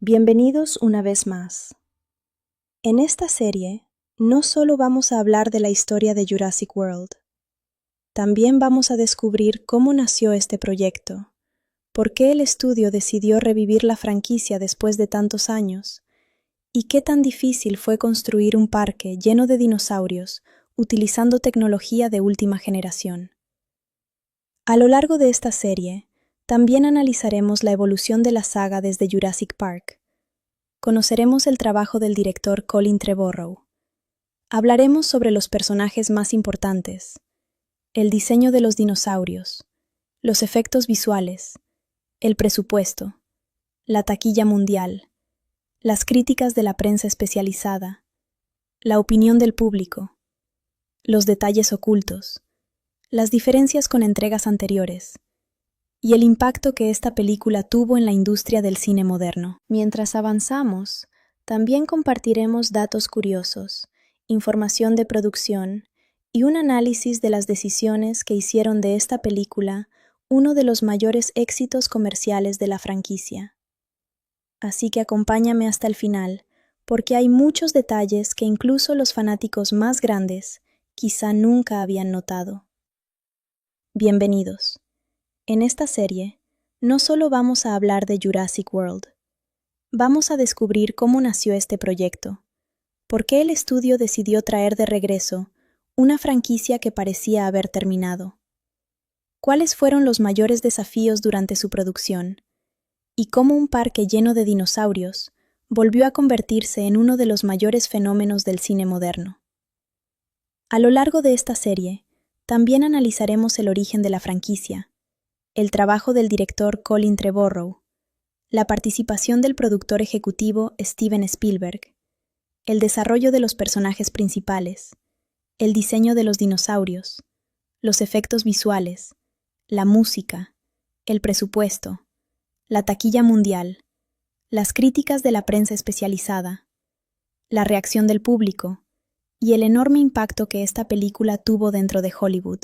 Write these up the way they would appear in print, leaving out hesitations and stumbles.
Bienvenidos una vez más. En esta serie, no solo vamos a hablar de la historia de Jurassic World, también vamos a descubrir cómo nació este proyecto, por qué el estudio decidió revivir la franquicia después de tantos años, y qué tan difícil fue construir un parque lleno de dinosaurios utilizando tecnología de última generación. A lo largo de esta serie, también analizaremos la evolución de la saga desde Jurassic Park. Conoceremos el trabajo del director Colin Trevorrow. Hablaremos sobre los personajes más importantes, el diseño de los dinosaurios, los efectos visuales, el presupuesto, la taquilla mundial, las críticas de la prensa especializada, la opinión del público, los detalles ocultos, las diferencias con entregas anteriores, y el impacto que esta película tuvo en la industria del cine moderno. Mientras avanzamos, también compartiremos datos curiosos, información de producción y un análisis de las decisiones que hicieron de esta película uno de los mayores éxitos comerciales de la franquicia. Así que acompáñame hasta el final, porque hay muchos detalles que incluso los fanáticos más grandes quizá nunca habían notado. Bienvenidos. En esta serie, no solo vamos a hablar de Jurassic World, vamos a descubrir cómo nació este proyecto, por qué el estudio decidió traer de regreso una franquicia que parecía haber terminado, cuáles fueron los mayores desafíos durante su producción, y cómo un parque lleno de dinosaurios volvió a convertirse en uno de los mayores fenómenos del cine moderno. A lo largo de esta serie, también analizaremos el origen de la franquicia, el trabajo del director Colin Trevorrow, la participación del productor ejecutivo Steven Spielberg, el desarrollo de los personajes principales, el diseño de los dinosaurios, los efectos visuales, la música, el presupuesto, la taquilla mundial, las críticas de la prensa especializada, la reacción del público y el enorme impacto que esta película tuvo dentro de Hollywood.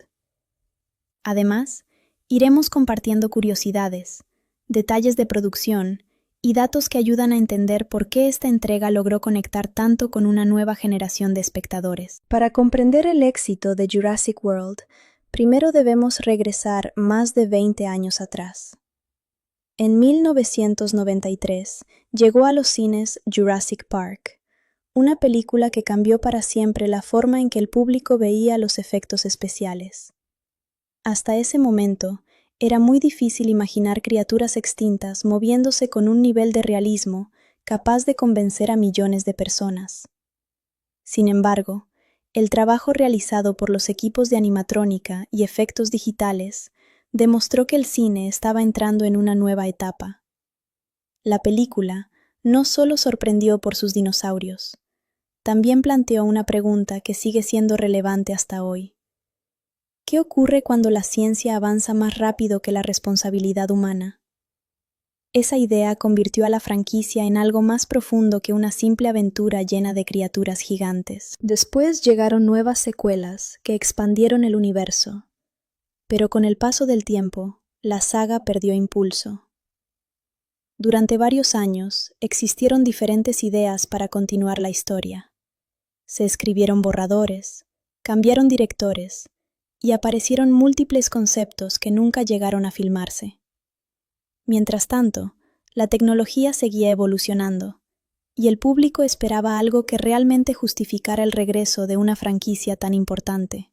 Además, iremos compartiendo curiosidades, detalles de producción y datos que ayudan a entender por qué esta entrega logró conectar tanto con una nueva generación de espectadores. Para comprender el éxito de Jurassic World, primero debemos regresar más de 20 años atrás. En 1993 llegó a los cines Jurassic Park, una película que cambió para siempre la forma en que el público veía los efectos especiales. Hasta ese momento, era muy difícil imaginar criaturas extintas moviéndose con un nivel de realismo capaz de convencer a millones de personas. Sin embargo, el trabajo realizado por los equipos de animatrónica y efectos digitales demostró que el cine estaba entrando en una nueva etapa. La película no solo sorprendió por sus dinosaurios, también planteó una pregunta que sigue siendo relevante hasta hoy. ¿Qué ocurre cuando la ciencia avanza más rápido que la responsabilidad humana? Esa idea convirtió a la franquicia en algo más profundo que una simple aventura llena de criaturas gigantes. Después llegaron nuevas secuelas que expandieron el universo, pero con el paso del tiempo, la saga perdió impulso. Durante varios años, existieron diferentes ideas para continuar la historia. Se escribieron borradores, cambiaron directores, y aparecieron múltiples conceptos que nunca llegaron a filmarse. Mientras tanto, la tecnología seguía evolucionando, y el público esperaba algo que realmente justificara el regreso de una franquicia tan importante.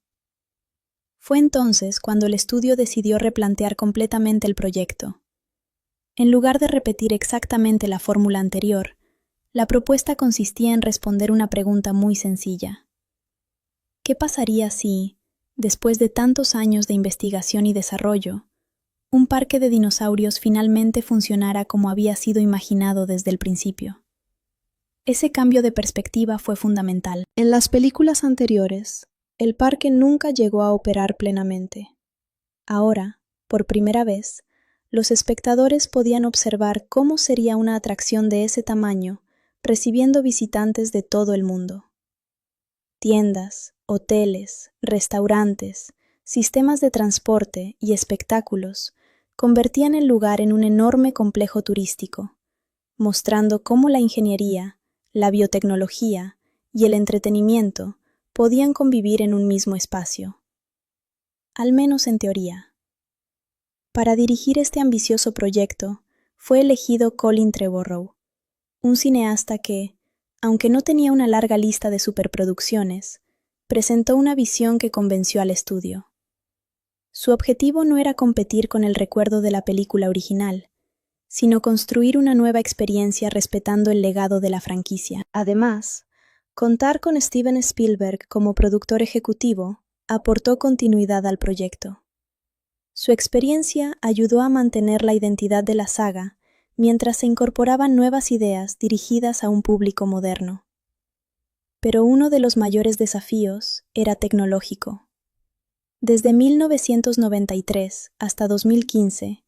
Fue entonces cuando el estudio decidió replantear completamente el proyecto. En lugar de repetir exactamente la fórmula anterior, la propuesta consistía en responder una pregunta muy sencilla. ¿Qué pasaría si, después de tantos años de investigación y desarrollo, un parque de dinosaurios finalmente funcionara como había sido imaginado desde el principio? Ese cambio de perspectiva fue fundamental. En las películas anteriores, el parque nunca llegó a operar plenamente. Ahora, por primera vez, los espectadores podían observar cómo sería una atracción de ese tamaño recibiendo visitantes de todo el mundo. Tiendas, hoteles, restaurantes, sistemas de transporte y espectáculos convertían el lugar en un enorme complejo turístico, mostrando cómo la ingeniería, la biotecnología y el entretenimiento podían convivir en un mismo espacio. Al menos en teoría. Para dirigir este ambicioso proyecto, fue elegido Colin Trevorrow, un cineasta que, aunque no tenía una larga lista de superproducciones, presentó una visión que convenció al estudio. Su objetivo no era competir con el recuerdo de la película original, sino construir una nueva experiencia respetando el legado de la franquicia. Además, contar con Steven Spielberg como productor ejecutivo aportó continuidad al proyecto. Su experiencia ayudó a mantener la identidad de la saga mientras se incorporaban nuevas ideas dirigidas a un público moderno. Pero uno de los mayores desafíos era tecnológico. Desde 1993 hasta 2015,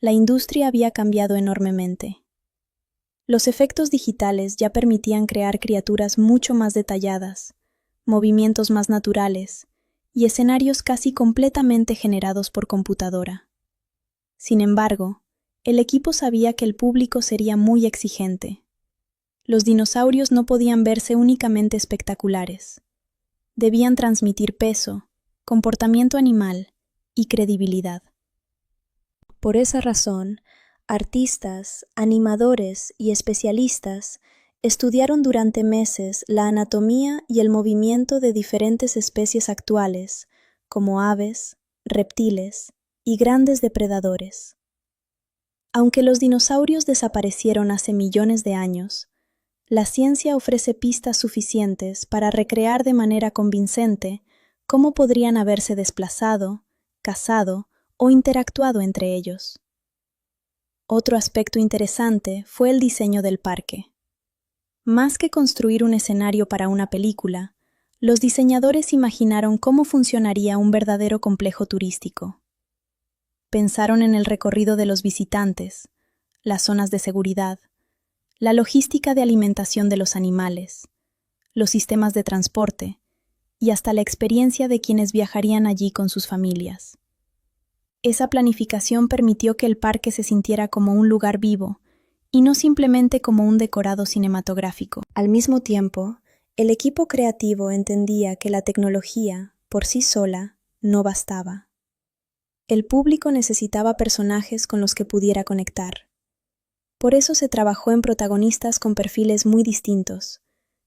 la industria había cambiado enormemente. Los efectos digitales ya permitían crear criaturas mucho más detalladas, movimientos más naturales y escenarios casi completamente generados por computadora. Sin embargo, el equipo sabía que el público sería muy exigente. Los dinosaurios no podían verse únicamente espectaculares. Debían transmitir peso, comportamiento animal y credibilidad. Por esa razón, artistas, animadores y especialistas estudiaron durante meses la anatomía y el movimiento de diferentes especies actuales, como aves, reptiles y grandes depredadores. Aunque los dinosaurios desaparecieron hace millones de años, la ciencia ofrece pistas suficientes para recrear de manera convincente cómo podrían haberse desplazado, cazado o interactuado entre ellos. Otro aspecto interesante fue el diseño del parque. Más que construir un escenario para una película, los diseñadores imaginaron cómo funcionaría un verdadero complejo turístico. Pensaron en el recorrido de los visitantes, las zonas de seguridad, la logística de alimentación de los animales, los sistemas de transporte y hasta la experiencia de quienes viajarían allí con sus familias. Esa planificación permitió que el parque se sintiera como un lugar vivo y no simplemente como un decorado cinematográfico. Al mismo tiempo, el equipo creativo entendía que la tecnología, por sí sola, no bastaba. El público necesitaba personajes con los que pudiera conectar. Por eso se trabajó en protagonistas con perfiles muy distintos,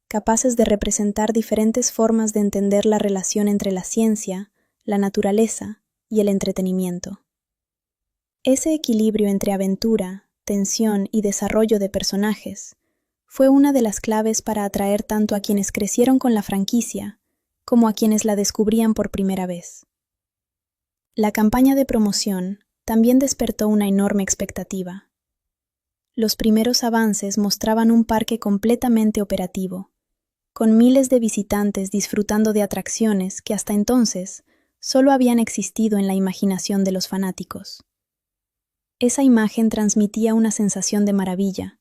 capaces de representar diferentes formas de entender la relación entre la ciencia, la naturaleza y el entretenimiento. Ese equilibrio entre aventura, tensión y desarrollo de personajes fue una de las claves para atraer tanto a quienes crecieron con la franquicia como a quienes la descubrían por primera vez. La campaña de promoción también despertó una enorme expectativa. Los primeros avances mostraban un parque completamente operativo, con miles de visitantes disfrutando de atracciones que hasta entonces solo habían existido en la imaginación de los fanáticos. Esa imagen transmitía una sensación de maravilla,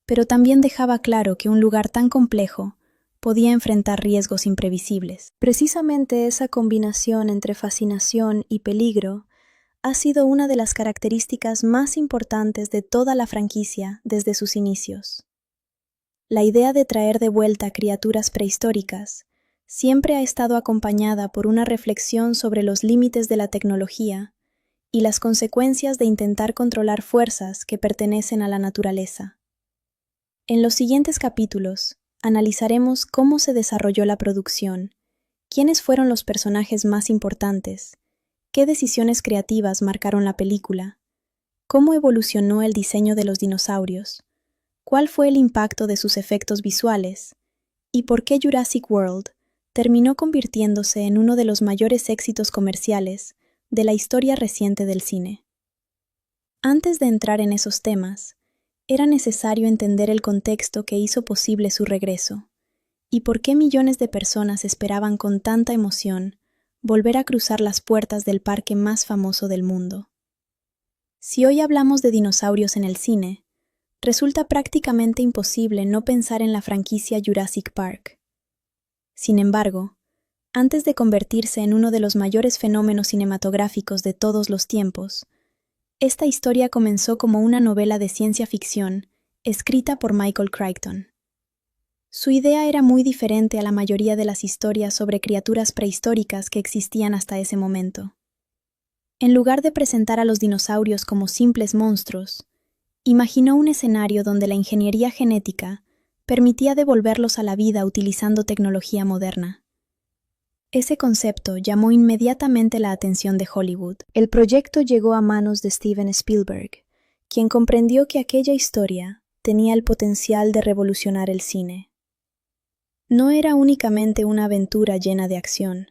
pero también dejaba claro que un lugar tan complejo podía enfrentar riesgos imprevisibles. Precisamente esa combinación entre fascinación y peligro ha sido una de las características más importantes de toda la franquicia desde sus inicios. La idea de traer de vuelta criaturas prehistóricas siempre ha estado acompañada por una reflexión sobre los límites de la tecnología y las consecuencias de intentar controlar fuerzas que pertenecen a la naturaleza. En los siguientes capítulos, analizaremos cómo se desarrolló la producción, quiénes fueron los personajes más importantes, qué decisiones creativas marcaron la película, cómo evolucionó el diseño de los dinosaurios, cuál fue el impacto de sus efectos visuales y por qué Jurassic World terminó convirtiéndose en uno de los mayores éxitos comerciales de la historia reciente del cine. Antes de entrar en esos temas, era necesario entender el contexto que hizo posible su regreso y por qué millones de personas esperaban con tanta emoción volver a cruzar las puertas del parque más famoso del mundo. Si hoy hablamos de dinosaurios en el cine, resulta prácticamente imposible no pensar en la franquicia Jurassic Park. Sin embargo, antes de convertirse en uno de los mayores fenómenos cinematográficos de todos los tiempos, esta historia comenzó como una novela de ciencia ficción escrita por Michael Crichton. Su idea era muy diferente a la mayoría de las historias sobre criaturas prehistóricas que existían hasta ese momento. En lugar de presentar a los dinosaurios como simples monstruos, imaginó un escenario donde la ingeniería genética permitía devolverlos a la vida utilizando tecnología moderna. Ese concepto llamó inmediatamente la atención de Hollywood. El proyecto llegó a manos de Steven Spielberg, quien comprendió que aquella historia tenía el potencial de revolucionar el cine. No era únicamente una aventura llena de acción,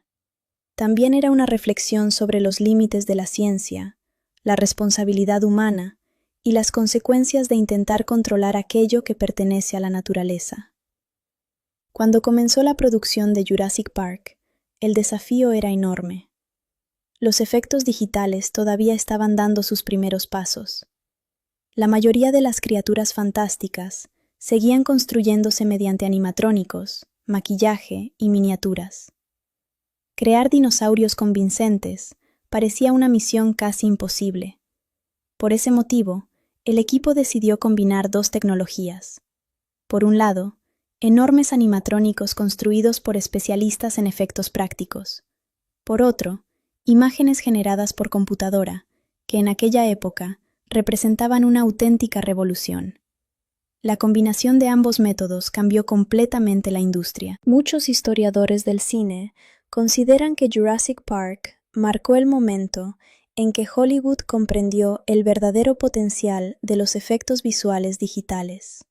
también era una reflexión sobre los límites de la ciencia, la responsabilidad humana y las consecuencias de intentar controlar aquello que pertenece a la naturaleza. Cuando comenzó la producción de Jurassic Park, el desafío era enorme. Los efectos digitales todavía estaban dando sus primeros pasos. La mayoría de las criaturas fantásticas seguían construyéndose mediante animatrónicos, maquillaje y miniaturas. Crear dinosaurios convincentes parecía una misión casi imposible. Por ese motivo, el equipo decidió combinar dos tecnologías. Por un lado, enormes animatrónicos construidos por especialistas en efectos prácticos. Por otro, imágenes generadas por computadora, que en aquella época representaban una auténtica revolución. La combinación de ambos métodos cambió completamente la industria. Muchos historiadores del cine consideran que Jurassic Park marcó el momento en que Hollywood comprendió el verdadero potencial de los efectos visuales digitales.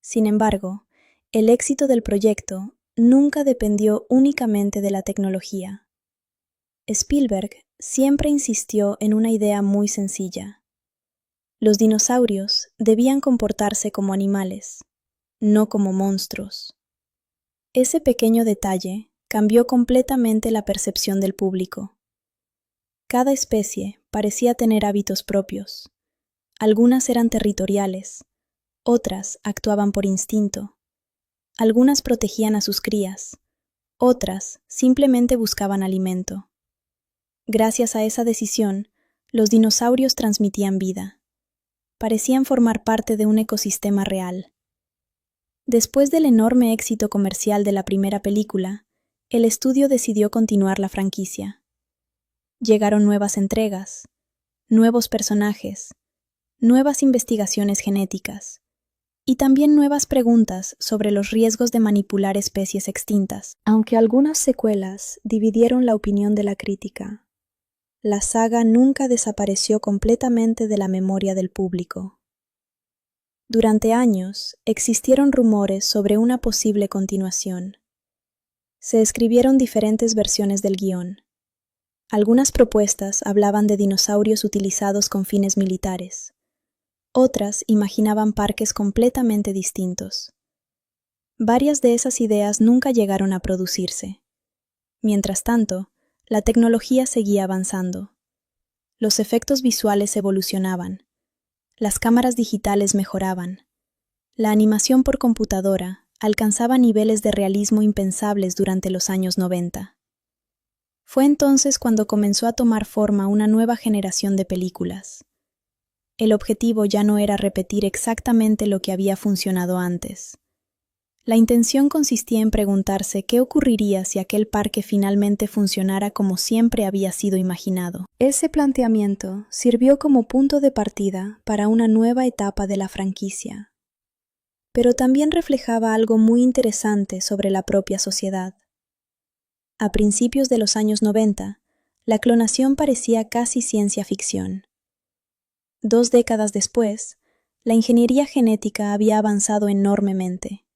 Sin embargo, el éxito del proyecto nunca dependió únicamente de la tecnología. Spielberg siempre insistió en una idea muy sencilla. Los dinosaurios debían comportarse como animales, no como monstruos. Ese pequeño detalle cambió completamente la percepción del público. Cada especie parecía tener hábitos propios. Algunas eran territoriales, otras actuaban por instinto. Algunas protegían a sus crías, otras simplemente buscaban alimento. Gracias a esa decisión, los dinosaurios transmitían vida. Parecían formar parte de un ecosistema real. Después del enorme éxito comercial de la primera película, el estudio decidió continuar la franquicia. Llegaron nuevas entregas, nuevos personajes, nuevas investigaciones genéticas, y también nuevas preguntas sobre los riesgos de manipular especies extintas. Aunque algunas secuelas dividieron la opinión de la crítica, la saga nunca desapareció completamente de la memoria del público. Durante años existieron rumores sobre una posible continuación. Se escribieron diferentes versiones del guión. Algunas propuestas hablaban de dinosaurios utilizados con fines militares. Otras imaginaban parques completamente distintos. Varias de esas ideas nunca llegaron a producirse. Mientras tanto, la tecnología seguía avanzando. Los efectos visuales evolucionaban. Las cámaras digitales mejoraban. La animación por computadora alcanzaba niveles de realismo impensables durante los años 90. Fue entonces cuando comenzó a tomar forma una nueva generación de películas. El objetivo ya no era repetir exactamente lo que había funcionado antes. La intención consistía en preguntarse qué ocurriría si aquel parque finalmente funcionara como siempre había sido imaginado. Ese planteamiento sirvió como punto de partida para una nueva etapa de la franquicia. Pero también reflejaba algo muy interesante sobre la propia sociedad. A principios de los años 90, la clonación parecía casi ciencia ficción. 2 décadas después, la ingeniería genética había avanzado enormemente.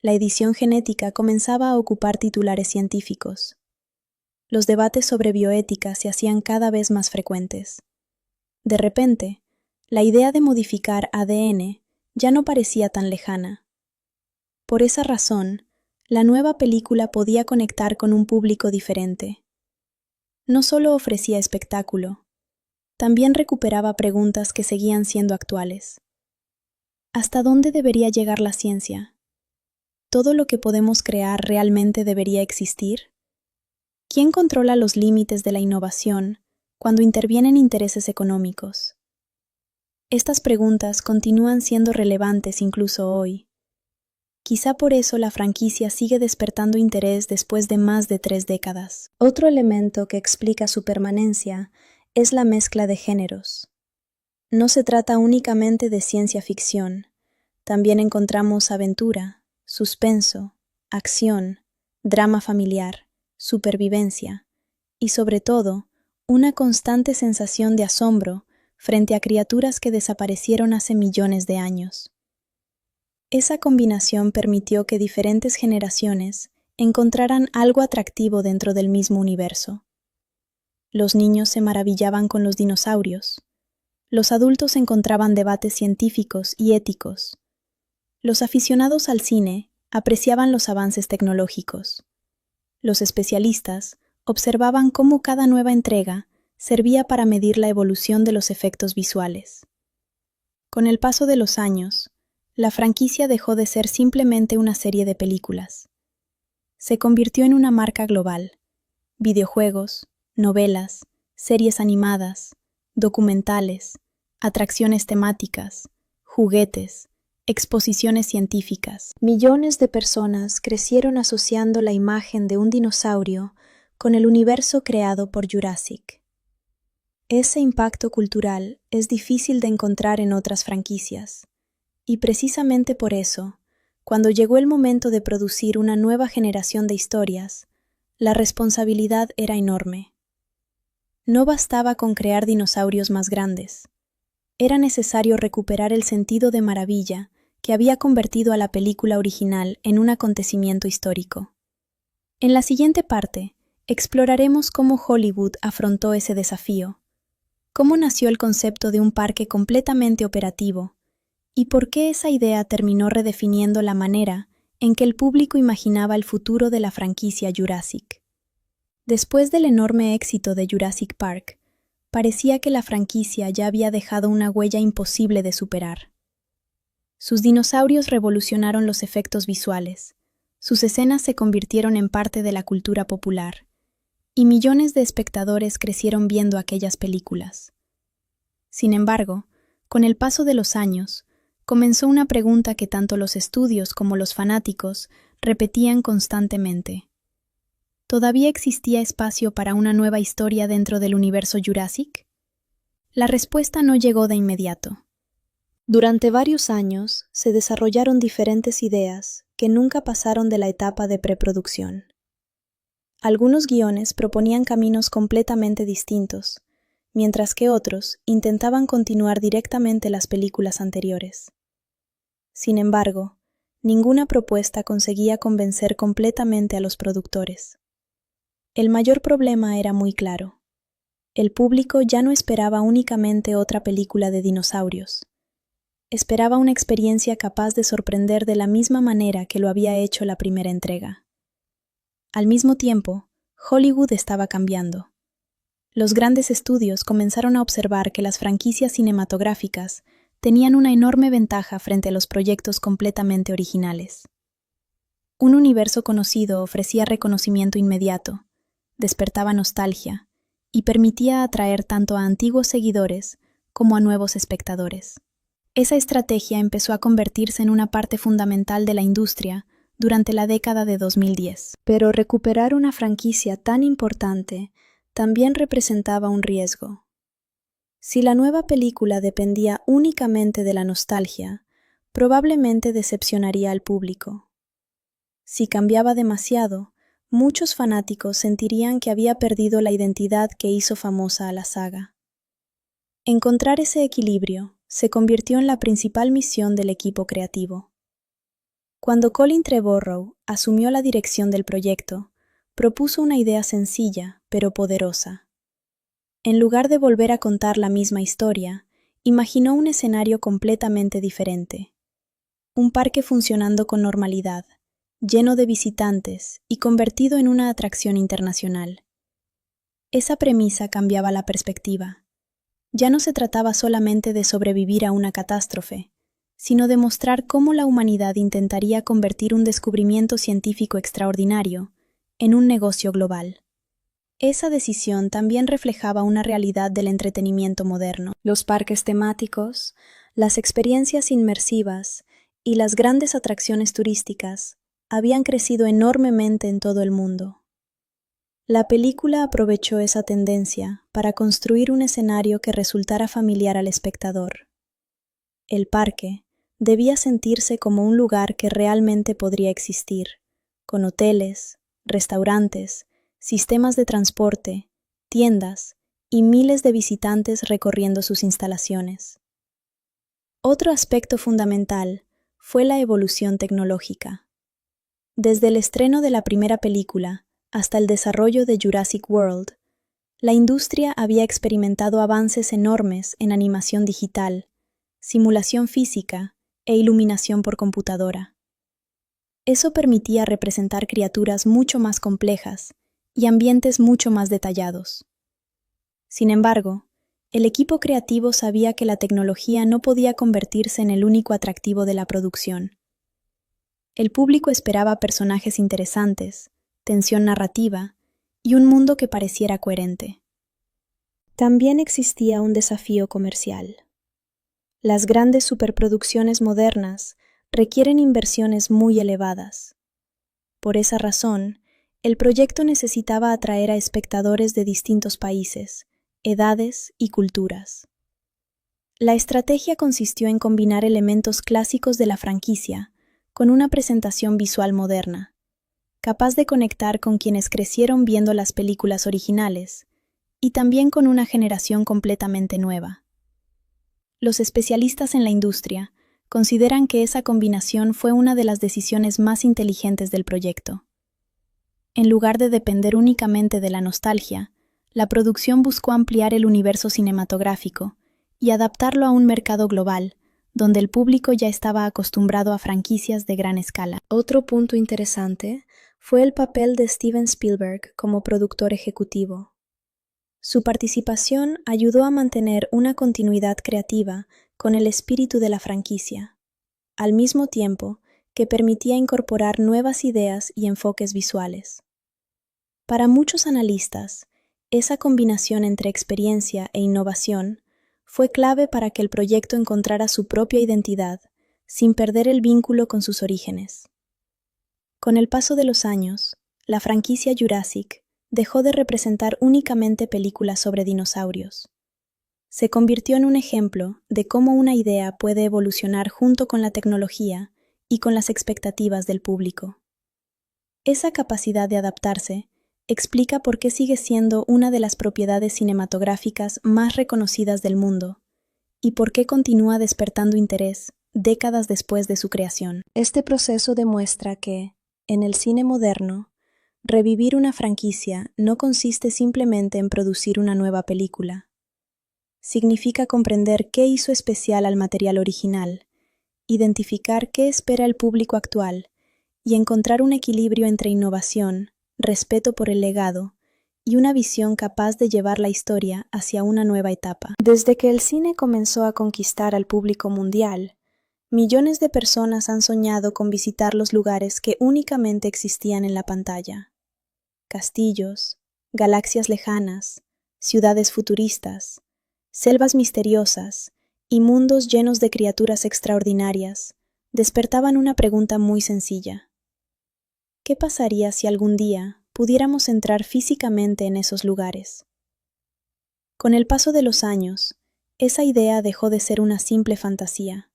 La edición genética comenzaba a ocupar titulares científicos. Los debates sobre bioética se hacían cada vez más frecuentes. De repente, la idea de modificar ADN ya no parecía tan lejana. Por esa razón, la nueva película podía conectar con un público diferente. No solo ofrecía espectáculo, también recuperaba preguntas que seguían siendo actuales. ¿Hasta dónde debería llegar la ciencia? ¿Todo lo que podemos crear realmente debería existir? ¿Quién controla los límites de la innovación cuando intervienen intereses económicos? Estas preguntas continúan siendo relevantes incluso hoy. Quizá por eso la franquicia sigue despertando interés después de más de 3 décadas. Otro elemento que explica su permanencia es la mezcla de géneros. No se trata únicamente de ciencia ficción, también encontramos aventura, suspenso, acción, drama familiar, supervivencia y, sobre todo, una constante sensación de asombro frente a criaturas que desaparecieron hace millones de años. Esa combinación permitió que diferentes generaciones encontraran algo atractivo dentro del mismo universo. Los niños se maravillaban con los dinosaurios. Los adultos encontraban debates científicos y éticos. Los aficionados al cine apreciaban los avances tecnológicos. Los especialistas observaban cómo cada nueva entrega servía para medir la evolución de los efectos visuales. Con el paso de los años, la franquicia dejó de ser simplemente una serie de películas. Se convirtió en una marca global. Videojuegos, novelas, series animadas, documentales, atracciones temáticas, juguetes, exposiciones científicas. Millones de personas crecieron asociando la imagen de un dinosaurio con el universo creado por Jurassic. Ese impacto cultural es difícil de encontrar en otras franquicias. Y precisamente por eso, cuando llegó el momento de producir una nueva generación de historias, la responsabilidad era enorme. No bastaba con crear dinosaurios más grandes. Era necesario recuperar el sentido de maravilla que había convertido a la película original en un acontecimiento histórico. En la siguiente parte, exploraremos cómo Hollywood afrontó ese desafío, cómo nació el concepto de un parque completamente operativo, y por qué esa idea terminó redefiniendo la manera en que el público imaginaba el futuro de la franquicia Jurassic. Después del enorme éxito de Jurassic Park, parecía que la franquicia ya había dejado una huella imposible de superar. Sus dinosaurios revolucionaron los efectos visuales, sus escenas se convirtieron en parte de la cultura popular, y millones de espectadores crecieron viendo aquellas películas. Sin embargo, con el paso de los años, comenzó una pregunta que tanto los estudios como los fanáticos repetían constantemente. ¿Todavía existía espacio para una nueva historia dentro del universo Jurassic? La respuesta no llegó de inmediato. Durante varios años se desarrollaron diferentes ideas que nunca pasaron de la etapa de preproducción. Algunos guiones proponían caminos completamente distintos, mientras que otros intentaban continuar directamente las películas anteriores. Sin embargo, ninguna propuesta conseguía convencer completamente a los productores. El mayor problema era muy claro. El público ya no esperaba únicamente otra película de dinosaurios. Esperaba una experiencia capaz de sorprender de la misma manera que lo había hecho la primera entrega. Al mismo tiempo, Hollywood estaba cambiando. Los grandes estudios comenzaron a observar que las franquicias cinematográficas tenían una enorme ventaja frente a los proyectos completamente originales. Un universo conocido ofrecía reconocimiento inmediato, despertaba nostalgia y permitía atraer tanto a antiguos seguidores como a nuevos espectadores. Esa estrategia empezó a convertirse en una parte fundamental de la industria durante la década de 2010. Pero recuperar una franquicia tan importante también representaba un riesgo. Si la nueva película dependía únicamente de la nostalgia, probablemente decepcionaría al público. Si cambiaba demasiado, muchos fanáticos sentirían que había perdido la identidad que hizo famosa a la saga. Encontrar ese equilibrio se convirtió en la principal misión del equipo creativo. Cuando Colin Trevorrow asumió la dirección del proyecto, propuso una idea sencilla, pero poderosa. En lugar de volver a contar la misma historia, imaginó un escenario completamente diferente. Un parque funcionando con normalidad, lleno de visitantes y convertido en una atracción internacional. Esa premisa cambiaba la perspectiva. Ya no se trataba solamente de sobrevivir a una catástrofe, sino de mostrar cómo la humanidad intentaría convertir un descubrimiento científico extraordinario en un negocio global. Esa decisión también reflejaba una realidad del entretenimiento moderno. Los parques temáticos, las experiencias inmersivas y las grandes atracciones turísticas habían crecido enormemente en todo el mundo. La película aprovechó esa tendencia para construir un escenario que resultara familiar al espectador. El parque debía sentirse como un lugar que realmente podría existir, con hoteles, restaurantes, sistemas de transporte, tiendas y miles de visitantes recorriendo sus instalaciones. Otro aspecto fundamental fue la evolución tecnológica. Desde el estreno de la primera película hasta el desarrollo de Jurassic World, la industria había experimentado avances enormes en animación digital, simulación física e iluminación por computadora. Eso permitía representar criaturas mucho más complejas y ambientes mucho más detallados. Sin embargo, el equipo creativo sabía que la tecnología no podía convertirse en el único atractivo de la producción. El público esperaba personajes interesantes, tensión narrativa y un mundo que pareciera coherente. También existía un desafío comercial. Las grandes superproducciones modernas requieren inversiones muy elevadas. Por esa razón, el proyecto necesitaba atraer a espectadores de distintos países, edades y culturas. La estrategia consistió en combinar elementos clásicos de la franquicia con una presentación visual moderna, capaz de conectar con quienes crecieron viendo las películas originales y también con una generación completamente nueva. Los especialistas en la industria consideran que esa combinación fue una de las decisiones más inteligentes del proyecto. En lugar de depender únicamente de la nostalgia, la producción buscó ampliar el universo cinematográfico y adaptarlo a un mercado global, donde el público ya estaba acostumbrado a franquicias de gran escala. Otro punto interesante fue el papel de Steven Spielberg como productor ejecutivo. Su participación ayudó a mantener una continuidad creativa con el espíritu de la franquicia, al mismo tiempo que permitía incorporar nuevas ideas y enfoques visuales. Para muchos analistas, esa combinación entre experiencia e innovación fue clave para que el proyecto encontrara su propia identidad, sin perder el vínculo con sus orígenes. Con el paso de los años, la franquicia Jurassic dejó de representar únicamente películas sobre dinosaurios. Se convirtió en un ejemplo de cómo una idea puede evolucionar junto con la tecnología y con las expectativas del público. Esa capacidad de adaptarse explica por qué sigue siendo una de las propiedades cinematográficas más reconocidas del mundo y por qué continúa despertando interés décadas después de su creación. Este proceso demuestra que, en el cine moderno, revivir una franquicia no consiste simplemente en producir una nueva película. Significa comprender qué hizo especial al material original, identificar qué espera el público actual y encontrar un equilibrio entre innovación, respeto por el legado y una visión capaz de llevar la historia hacia una nueva etapa. Desde que el cine comenzó a conquistar al público mundial, millones de personas han soñado con visitar los lugares que únicamente existían en la pantalla. Castillos, galaxias lejanas, ciudades futuristas, selvas misteriosas y mundos llenos de criaturas extraordinarias despertaban una pregunta muy sencilla. ¿Qué pasaría si algún día pudiéramos entrar físicamente en esos lugares? Con el paso de los años, esa idea dejó de ser una simple fantasía.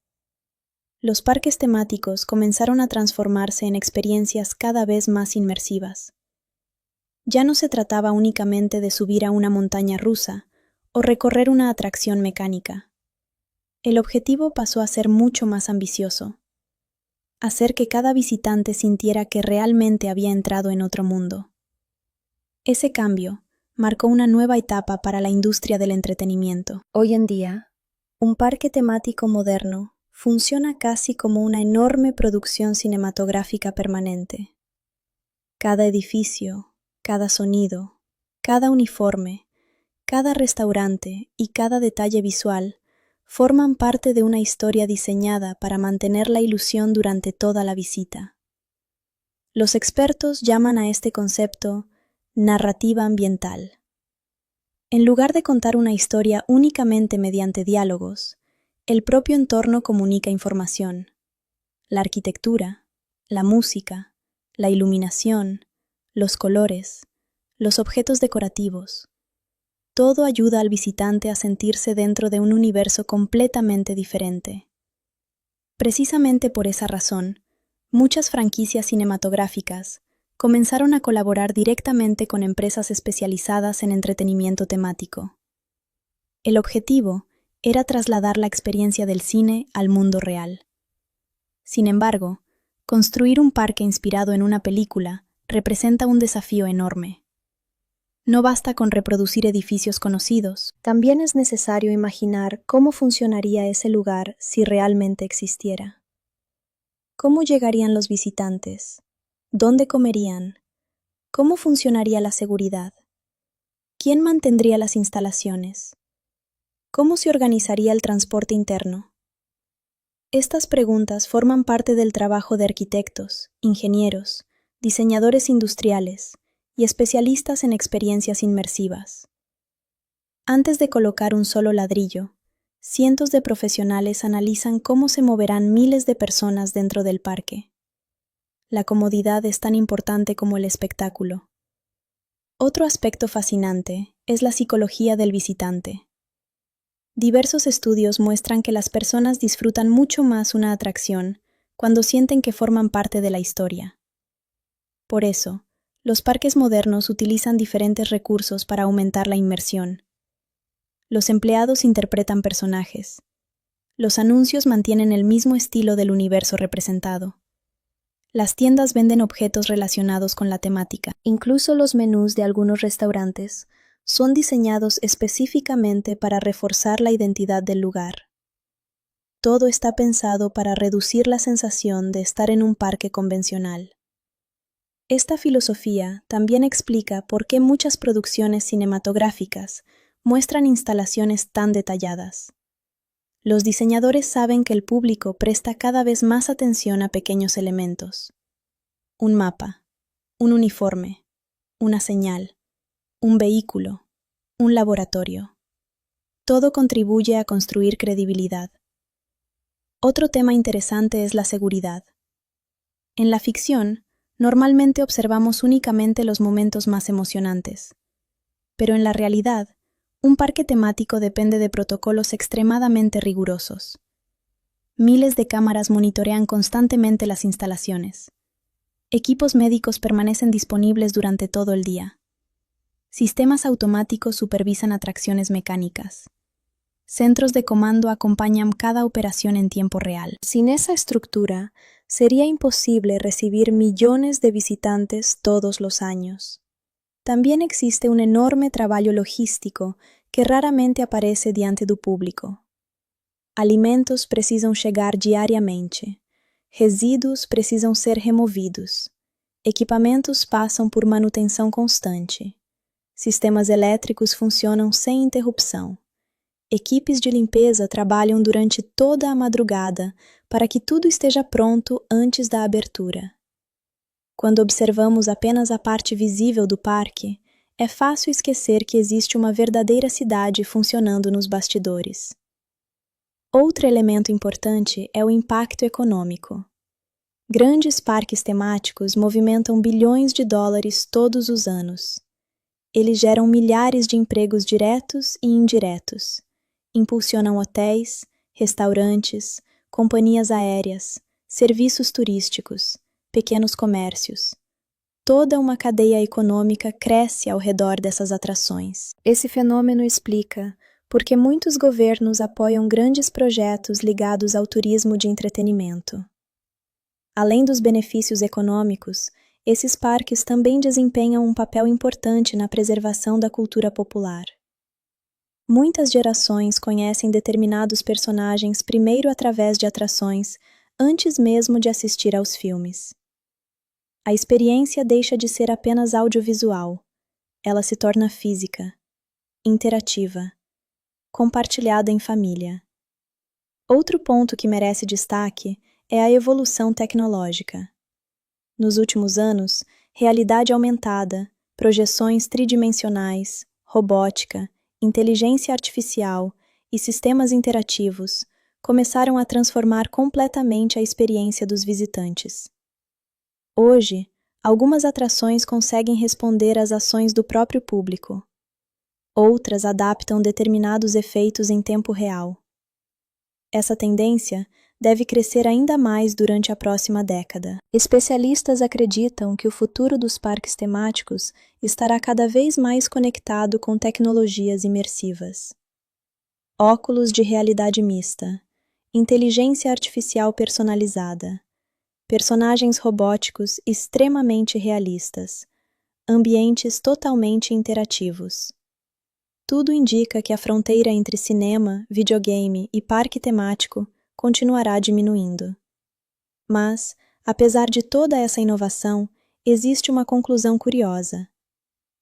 Los parques temáticos comenzaron a transformarse en experiencias cada vez más inmersivas. Ya no se trataba únicamente de subir a una montaña rusa o recorrer una atracción mecánica. El objetivo pasó a ser mucho más ambicioso: hacer que cada visitante sintiera que realmente había entrado en otro mundo. Ese cambio marcó una nueva etapa para la industria del entretenimiento. Hoy en día, un parque temático moderno funciona casi como una enorme producción cinematográfica permanente. Cada edificio, cada sonido, cada uniforme, cada restaurante y cada detalle visual forman parte de una historia diseñada para mantener la ilusión durante toda la visita. Los expertos llaman a este concepto Narrativa ambiental. En lugar de contar una historia únicamente mediante diálogos, el propio entorno comunica información. La arquitectura, la música, la iluminación, los colores, los objetos decorativos, todo ayuda al visitante a sentirse dentro de un universo completamente diferente. Precisamente por esa razón, muchas franquicias cinematográficas comenzaron a colaborar directamente con empresas especializadas en entretenimiento temático. El objetivo era trasladar la experiencia del cine al mundo real. Sin embargo, construir un parque inspirado en una película representa un desafío enorme. No basta con reproducir edificios conocidos, también es necesario imaginar cómo funcionaría ese lugar si realmente existiera. ¿Cómo llegarían los visitantes? ¿Dónde comerían? ¿Cómo funcionaría la seguridad? ¿Quién mantendría las instalaciones? ¿Cómo se organizaría el transporte interno? Estas preguntas forman parte del trabajo de arquitectos, ingenieros, diseñadores industriales y especialistas en experiencias inmersivas. Antes de colocar un solo ladrillo, cientos de profesionales analizan cómo se moverán miles de personas dentro del parque. La comodidad es tan importante como el espectáculo. Otro aspecto fascinante es la psicología del visitante. Diversos estudios muestran que las personas disfrutan mucho más una atracción cuando sienten que forman parte de la historia. Por eso, los parques modernos utilizan diferentes recursos para aumentar la inmersión. Los empleados interpretan personajes. Los anuncios mantienen el mismo estilo del universo representado. Las tiendas venden objetos relacionados con la temática. Incluso los menús de algunos restaurantes son diseñados específicamente para reforzar la identidad del lugar. Todo está pensado para reducir la sensación de estar en un parque convencional. Esta filosofía también explica por qué muchas producciones cinematográficas muestran instalaciones tan detalladas. Los diseñadores saben que el público presta cada vez más atención a pequeños elementos. Un mapa, un uniforme, una señal, un vehículo, un laboratorio. Todo contribuye a construir credibilidad. Otro tema interesante es la seguridad. En la ficción, normalmente observamos únicamente los momentos más emocionantes. Pero en la realidad, un parque temático depende de protocolos extremadamente rigurosos. Miles de cámaras monitorean constantemente las instalaciones. Equipos médicos permanecen disponibles durante todo el día. Sistemas automáticos supervisan atracciones mecánicas. Centros de comando acompañan cada operación en tiempo real. Sin esa estructura, sería imposible recibir millones de visitantes todos los años. También existe un enorme trabalho logístico que raramente aparece diante do público. Alimentos precisam chegar diariamente. Resíduos precisam ser removidos. Equipamentos passam por manutenção constante. Sistemas elétricos funcionam sem interrupção. Equipes de limpeza trabalham durante toda a madrugada para que tudo esteja pronto antes da abertura. Quando observamos apenas a parte visível do parque, é fácil esquecer que existe uma verdadeira cidade funcionando nos bastidores. Outro elemento importante é o impacto econômico. Grandes parques temáticos movimentam bilhões de dólares todos os anos. Eles geram milhares de empregos diretos e indiretos. Impulsionam hotéis, restaurantes, companhias aéreas, serviços turísticos, pequenos comércios. Toda uma cadeia econômica cresce ao redor dessas atrações. Esse fenômeno explica por que muitos governos apoiam grandes projetos ligados ao turismo de entretenimento. Além dos benefícios econômicos, esses parques também desempenham um papel importante na preservação da cultura popular. Muitas gerações conhecem determinados personagens primeiro através de atrações, antes mesmo de assistir aos filmes. A experiência deixa de ser apenas audiovisual. Ela se torna física, interativa, compartilhada em família. Outro ponto que merece destaque é a evolução tecnológica. Nos últimos anos, realidade aumentada, projeções tridimensionais, robótica, inteligência artificial e sistemas interativos começaram a transformar completamente a experiência dos visitantes. Hoje, algumas atrações conseguem responder às ações do próprio público. Outras adaptam determinados efeitos em tempo real. Essa tendência deve crescer ainda mais durante a próxima década. Especialistas acreditam que o futuro dos parques temáticos estará cada vez mais conectado com tecnologias imersivas. Óculos de realidade mista, inteligência artificial personalizada, personagens robóticos extremamente realistas, ambientes totalmente interativos. Tudo indica que a fronteira entre cinema, videogame e parque temático continuará diminuindo. Mas, apesar de toda essa inovação, existe uma conclusão curiosa.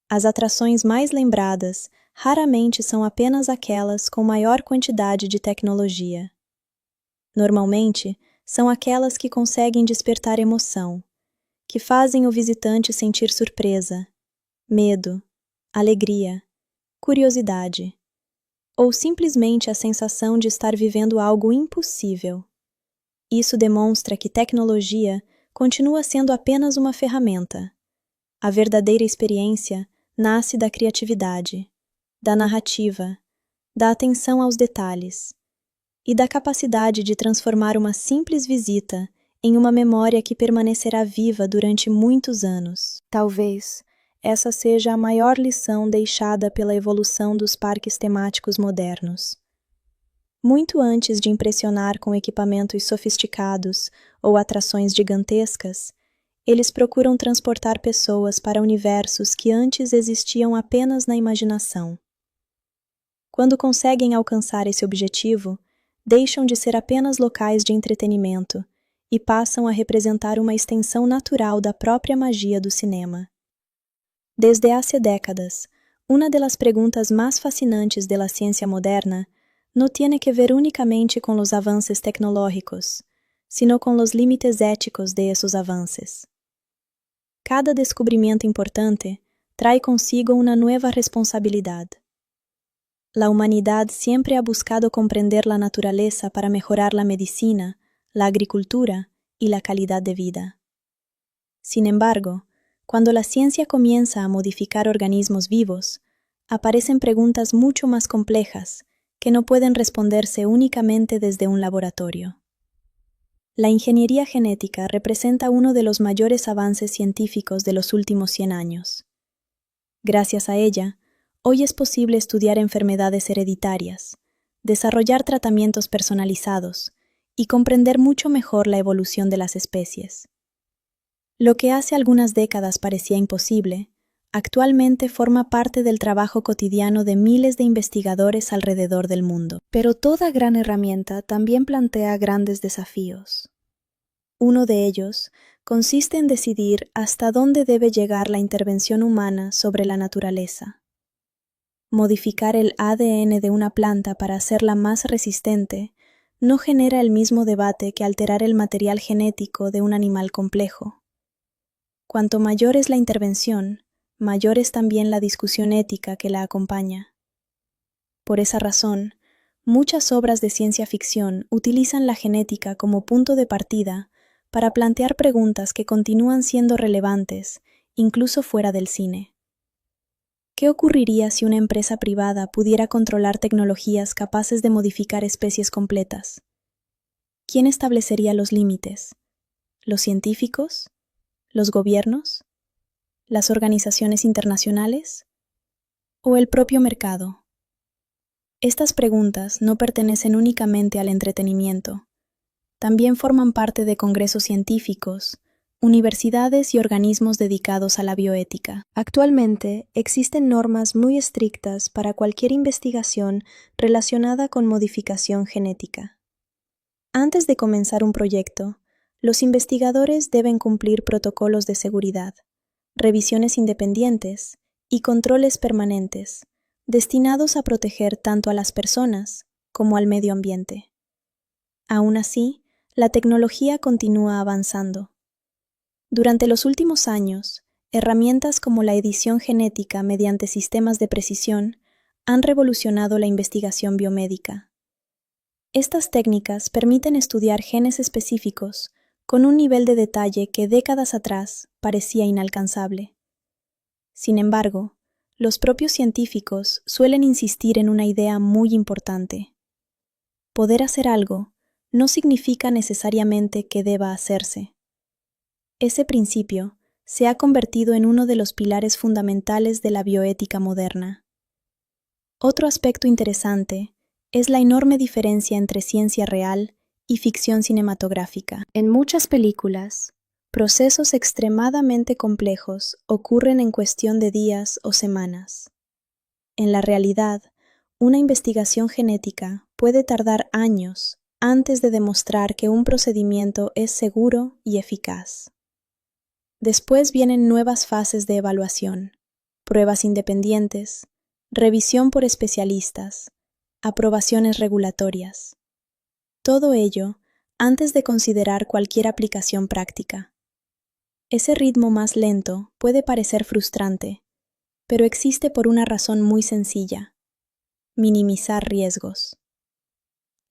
As atrações mais lembradas raramente são apenas aquelas com maior quantidade de tecnologia. Normalmente, são aquelas que conseguem despertar emoção, que fazem o visitante sentir surpresa, medo, alegria, curiosidade, ou simplesmente a sensação de estar vivendo algo impossível. Isso demonstra que tecnologia continua sendo apenas uma ferramenta. A verdadeira experiência nasce da criatividade, da narrativa, da atenção aos detalhes e da capacidade de transformar uma simples visita em uma memória que permanecerá viva durante muitos anos. Talvez essa seja a maior lição deixada pela evolução dos parques temáticos modernos. Muito antes de impressionar com equipamentos sofisticados ou atrações gigantescas, eles procuram transportar pessoas para universos que antes existiam apenas na imaginação. Quando conseguem alcançar esse objetivo, deixam de ser apenas locais de entretenimento e passam a representar uma extensão natural da própria magia do cinema. Desde hace décadas, una de las preguntas más fascinantes de la ciencia moderna no tiene que ver únicamente con los avances tecnológicos, sino con los límites éticos de esos avances. Cada descubrimiento importante trae consigo una nueva responsabilidad. La humanidad siempre ha buscado comprender la naturaleza para mejorar la medicina, la agricultura y la calidad de vida. Sin embargo, cuando la ciencia comienza a modificar organismos vivos, aparecen preguntas mucho más complejas que no pueden responderse únicamente desde un laboratorio. La ingeniería genética representa uno de los mayores avances científicos de los últimos 100 años. Gracias a ella, hoy es posible estudiar enfermedades hereditarias, desarrollar tratamientos personalizados y comprender mucho mejor la evolución de las especies. Lo que hace algunas décadas parecía imposible, actualmente forma parte del trabajo cotidiano de miles de investigadores alrededor del mundo. Pero toda gran herramienta también plantea grandes desafíos. Uno de ellos consiste en decidir hasta dónde debe llegar la intervención humana sobre la naturaleza. Modificar el ADN de una planta para hacerla más resistente no genera el mismo debate que alterar el material genético de un animal complejo. Cuanto mayor es la intervención, mayor es también la discusión ética que la acompaña. Por esa razón, muchas obras de ciencia ficción utilizan la genética como punto de partida para plantear preguntas que continúan siendo relevantes, incluso fuera del cine. ¿Qué ocurriría si una empresa privada pudiera controlar tecnologías capaces de modificar especies completas? ¿Quién establecería los límites? ¿Los científicos? ¿Los gobiernos? ¿Las organizaciones internacionales? ¿O el propio mercado? Estas preguntas no pertenecen únicamente al entretenimiento. También forman parte de congresos científicos, universidades y organismos dedicados a la bioética. Actualmente existen normas muy estrictas para cualquier investigación relacionada con modificación genética. Antes de comenzar un proyecto, los investigadores deben cumplir protocolos de seguridad, revisiones independientes y controles permanentes, destinados a proteger tanto a las personas como al medio ambiente. Aún así, la tecnología continúa avanzando. Durante los últimos años, herramientas como la edición genética mediante sistemas de precisión han revolucionado la investigación biomédica. Estas técnicas permiten estudiar genes específicos con un nivel de detalle que décadas atrás parecía inalcanzable. Sin embargo, los propios científicos suelen insistir en una idea muy importante. Poder hacer algo no significa necesariamente que deba hacerse. Ese principio se ha convertido en uno de los pilares fundamentales de la bioética moderna. Otro aspecto interesante es la enorme diferencia entre ciencia real y ficción cinematográfica. En muchas películas, procesos extremadamente complejos ocurren en cuestión de días o semanas. En la realidad, una investigación genética puede tardar años antes de demostrar que un procedimiento es seguro y eficaz. Después vienen nuevas fases de evaluación, pruebas independientes, revisión por especialistas, aprobaciones regulatorias. Todo ello antes de considerar cualquier aplicación práctica. Ese ritmo más lento puede parecer frustrante, pero existe por una razón muy sencilla: minimizar riesgos.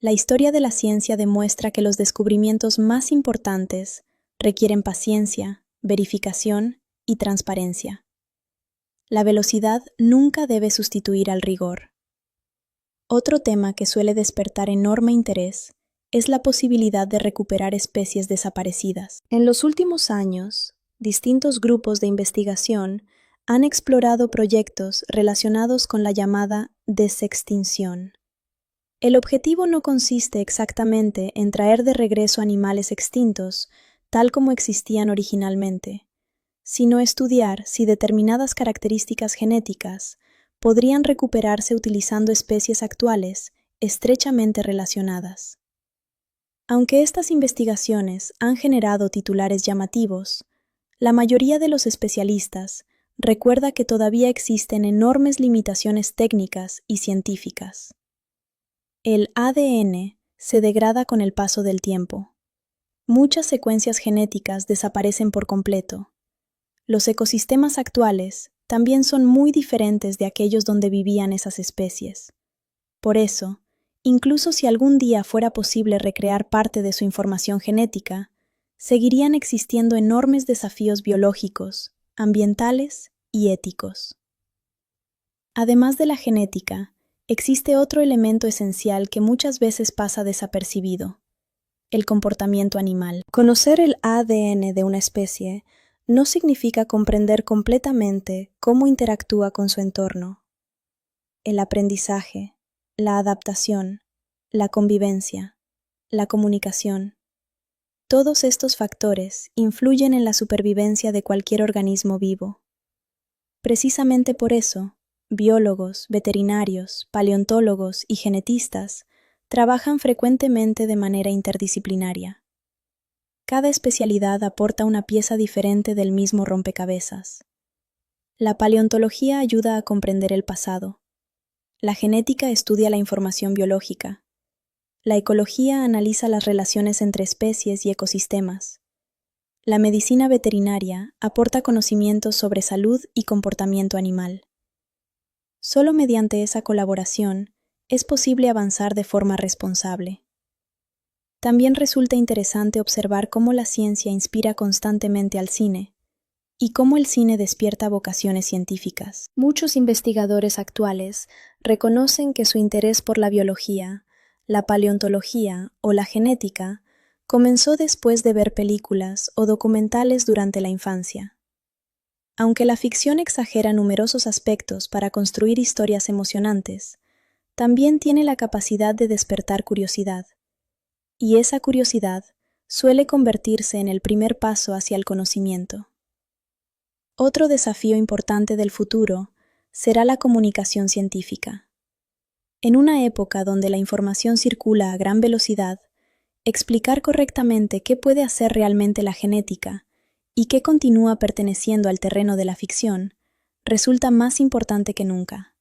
La historia de la ciencia demuestra que los descubrimientos más importantes requieren paciencia, verificación y transparencia. La velocidad nunca debe sustituir al rigor. Otro tema que suele despertar enorme interés es la posibilidad de recuperar especies desaparecidas. En los últimos años, distintos grupos de investigación han explorado proyectos relacionados con la llamada desextinción. El objetivo no consiste exactamente en traer de regreso animales extintos, tal como existían originalmente, sino estudiar si determinadas características genéticas podrían recuperarse utilizando especies actuales estrechamente relacionadas. Aunque estas investigaciones han generado titulares llamativos, la mayoría de los especialistas recuerda que todavía existen enormes limitaciones técnicas y científicas. El ADN se degrada con el paso del tiempo. Muchas secuencias genéticas desaparecen por completo. Los ecosistemas actuales también son muy diferentes de aquellos donde vivían esas especies. Por eso, incluso si algún día fuera posible recrear parte de su información genética, seguirían existiendo enormes desafíos biológicos, ambientales y éticos. Además de la genética, existe otro elemento esencial que muchas veces pasa desapercibido: el comportamiento animal. Conocer el ADN de una especie no significa comprender completamente cómo interactúa con su entorno. El aprendizaje, la adaptación, la convivencia, la comunicación. Todos estos factores influyen en la supervivencia de cualquier organismo vivo. Precisamente por eso, biólogos, veterinarios, paleontólogos y genetistas trabajan frecuentemente de manera interdisciplinaria. Cada especialidad aporta una pieza diferente del mismo rompecabezas. La paleontología ayuda a comprender el pasado. La genética estudia la información biológica. La ecología analiza las relaciones entre especies y ecosistemas. La medicina veterinaria aporta conocimientos sobre salud y comportamiento animal. Solo mediante esa colaboración es posible avanzar de forma responsable. También resulta interesante observar cómo la ciencia inspira constantemente al cine y cómo el cine despierta vocaciones científicas. Muchos investigadores actuales reconocen que su interés por la biología, la paleontología o la genética comenzó después de ver películas o documentales durante la infancia. Aunque la ficción exagera numerosos aspectos para construir historias emocionantes, también tiene la capacidad de despertar curiosidad. Y esa curiosidad suele convertirse en el primer paso hacia el conocimiento. Otro desafío importante del futuro será la comunicación científica. En una época donde la información circula a gran velocidad, explicar correctamente qué puede hacer realmente la genética y qué continúa perteneciendo al terreno de la ficción resulta más importante que nunca.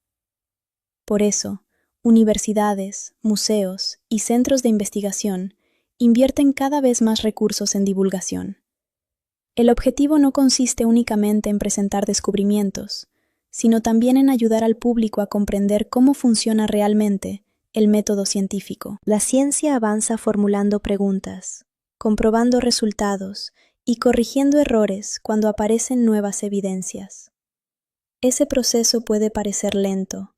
Por eso, universidades, museos y centros de investigación invierten cada vez más recursos en divulgación. El objetivo no consiste únicamente en presentar descubrimientos, sino también en ayudar al público a comprender cómo funciona realmente el método científico. La ciencia avanza formulando preguntas, comprobando resultados y corrigiendo errores cuando aparecen nuevas evidencias. Ese proceso puede parecer lento,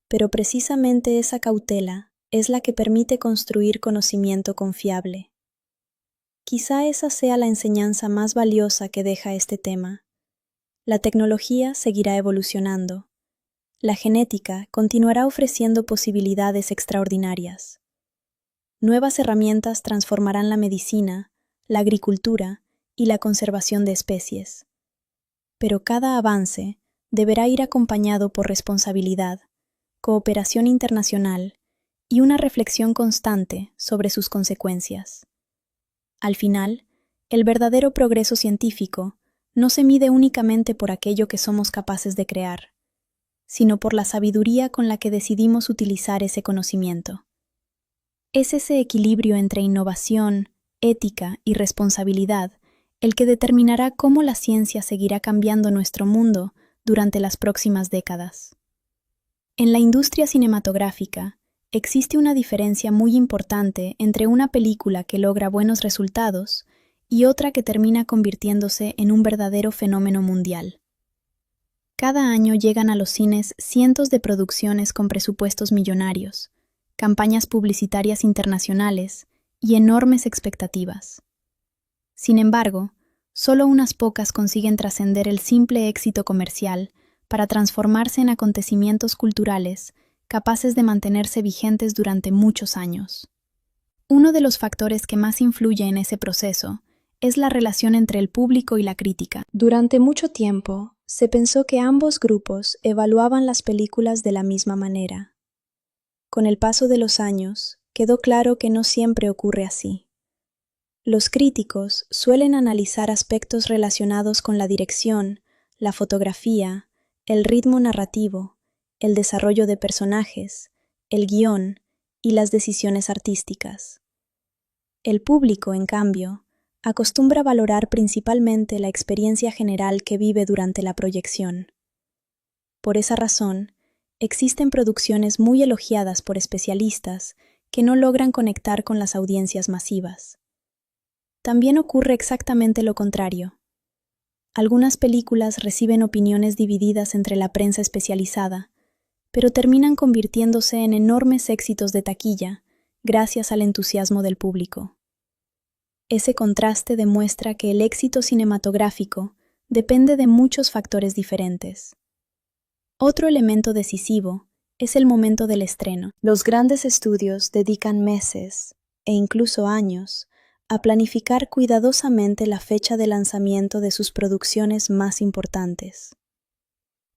pero precisamente esa cautela es la que permite construir conocimiento confiable. Quizá esa sea la enseñanza más valiosa que deja este tema. La tecnología seguirá evolucionando. La genética continuará ofreciendo posibilidades extraordinarias. Nuevas herramientas transformarán la medicina, la agricultura y la conservación de especies. Pero cada avance deberá ir acompañado por responsabilidad, cooperación internacional y una reflexión constante sobre sus consecuencias. Al final, el verdadero progreso científico no se mide únicamente por aquello que somos capaces de crear, sino por la sabiduría con la que decidimos utilizar ese conocimiento. Es ese equilibrio entre innovación, ética y responsabilidad el que determinará cómo la ciencia seguirá cambiando nuestro mundo durante las próximas décadas. En la industria cinematográfica, existe una diferencia muy importante entre una película que logra buenos resultados y otra que termina convirtiéndose en un verdadero fenómeno mundial. Cada año llegan a los cines cientos de producciones con presupuestos millonarios, campañas publicitarias internacionales y enormes expectativas. Sin embargo, solo unas pocas consiguen trascender el simple éxito comercial para transformarse en acontecimientos culturales capaces de mantenerse vigentes durante muchos años. Uno de los factores que más influye en ese proceso es la relación entre el público y la crítica. Durante mucho tiempo, se pensó que ambos grupos evaluaban las películas de la misma manera. Con el paso de los años, quedó claro que no siempre ocurre así. Los críticos suelen analizar aspectos relacionados con la dirección, la fotografía, el ritmo narrativo, el desarrollo de personajes, el guión y las decisiones artísticas. El público, en cambio, acostumbra valorar principalmente la experiencia general que vive durante la proyección. Por esa razón, existen producciones muy elogiadas por especialistas que no logran conectar con las audiencias masivas. También ocurre exactamente lo contrario. Algunas películas reciben opiniones divididas entre la prensa especializada, pero terminan convirtiéndose en enormes éxitos de taquilla gracias al entusiasmo del público. Ese contraste demuestra que el éxito cinematográfico depende de muchos factores diferentes. Otro elemento decisivo es el momento del estreno. Los grandes estudios dedican meses, e incluso años, a planificar cuidadosamente la fecha de lanzamiento de sus producciones más importantes.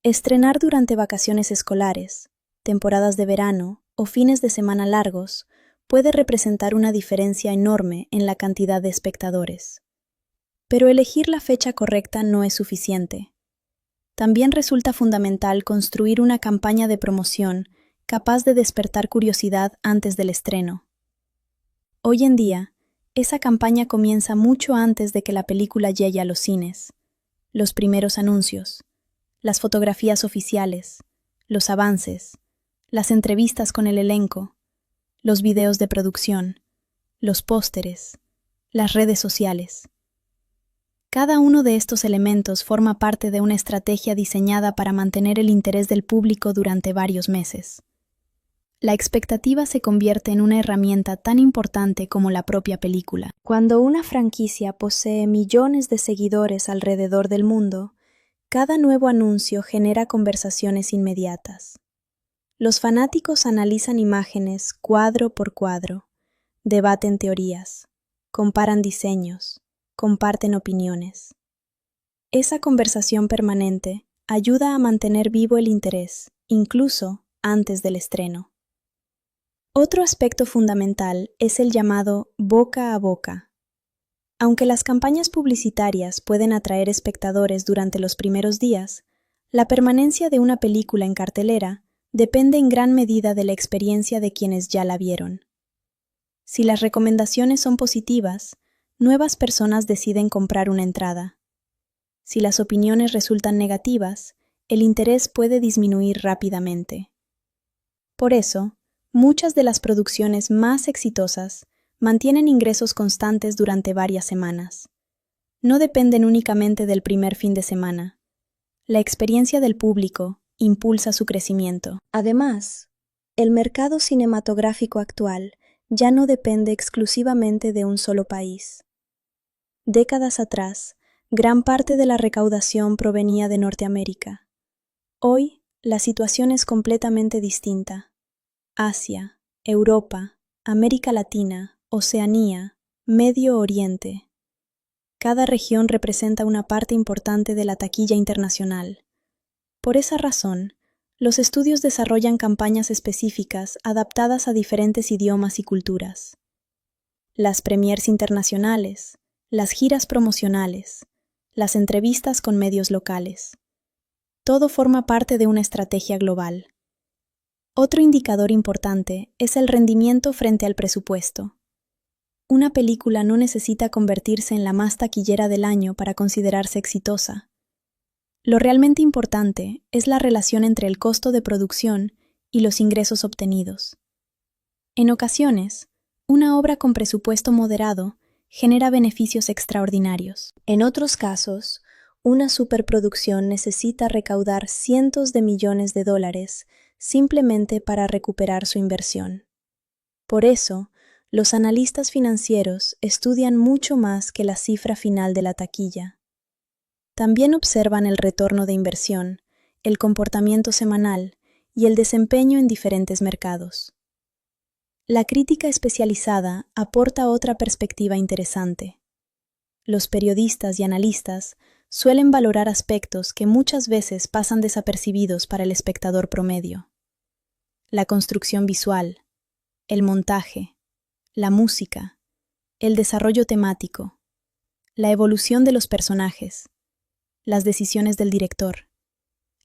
Estrenar durante vacaciones escolares, temporadas de verano o fines de semana largos puede representar una diferencia enorme en la cantidad de espectadores. Pero elegir la fecha correcta no es suficiente. También resulta fundamental construir una campaña de promoción capaz de despertar curiosidad antes del estreno. Hoy en día, esa campaña comienza mucho antes de que la película llegue a los cines. Los primeros anuncios, las fotografías oficiales, los avances, las entrevistas con el elenco, los videos de producción, los pósteres, las redes sociales. Cada uno de estos elementos forma parte de una estrategia diseñada para mantener el interés del público durante varios meses. La expectativa se convierte en una herramienta tan importante como la propia película. Cuando una franquicia posee millones de seguidores alrededor del mundo, cada nuevo anuncio genera conversaciones inmediatas. Los fanáticos analizan imágenes cuadro por cuadro, debaten teorías, comparan diseños, comparten opiniones. Esa conversación permanente ayuda a mantener vivo el interés, incluso antes del estreno. Otro aspecto fundamental es el llamado boca a boca. Aunque las campañas publicitarias pueden atraer espectadores durante los primeros días, la permanencia de una película en cartelera depende en gran medida de la experiencia de quienes ya la vieron. Si las recomendaciones son positivas, nuevas personas deciden comprar una entrada. Si las opiniones resultan negativas, el interés puede disminuir rápidamente. Por eso, muchas de las producciones más exitosas mantienen ingresos constantes durante varias semanas. No dependen únicamente del primer fin de semana. La experiencia del público impulsa su crecimiento. Además, el mercado cinematográfico actual ya no depende exclusivamente de un solo país. Décadas atrás, gran parte de la recaudación provenía de Norteamérica. Hoy, la situación es completamente distinta. Asia, Europa, América Latina, Oceanía, Medio Oriente. Cada región representa una parte importante de la taquilla internacional. Por esa razón, los estudios desarrollan campañas específicas adaptadas a diferentes idiomas y culturas. Las premiers internacionales, las giras promocionales, las entrevistas con medios locales. Todo forma parte de una estrategia global. Otro indicador importante es el rendimiento frente al presupuesto. Una película no necesita convertirse en la más taquillera del año para considerarse exitosa. Lo realmente importante es la relación entre el costo de producción y los ingresos obtenidos. En ocasiones, una obra con presupuesto moderado genera beneficios extraordinarios. En otros casos, una superproducción necesita recaudar cientos de millones de dólares simplemente para recuperar su inversión. Por eso, los analistas financieros estudian mucho más que la cifra final de la taquilla. También observan el retorno de inversión, el comportamiento semanal y el desempeño en diferentes mercados. La crítica especializada aporta otra perspectiva interesante. Los periodistas y analistas suelen valorar aspectos que muchas veces pasan desapercibidos para el espectador promedio. La construcción visual, el montaje, la música, el desarrollo temático, la evolución de los personajes, las decisiones del director,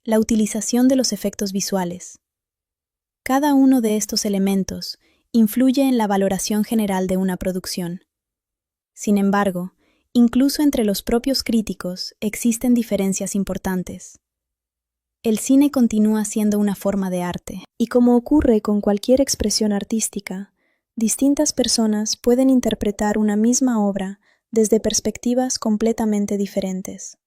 la utilización de los efectos visuales. Cada uno de estos elementos influye en la valoración general de una producción. Sin embargo, incluso entre los propios críticos existen diferencias importantes. El cine continúa siendo una forma de arte, y como ocurre con cualquier expresión artística, distintas personas pueden interpretar una misma obra desde perspectivas completamente diferentes.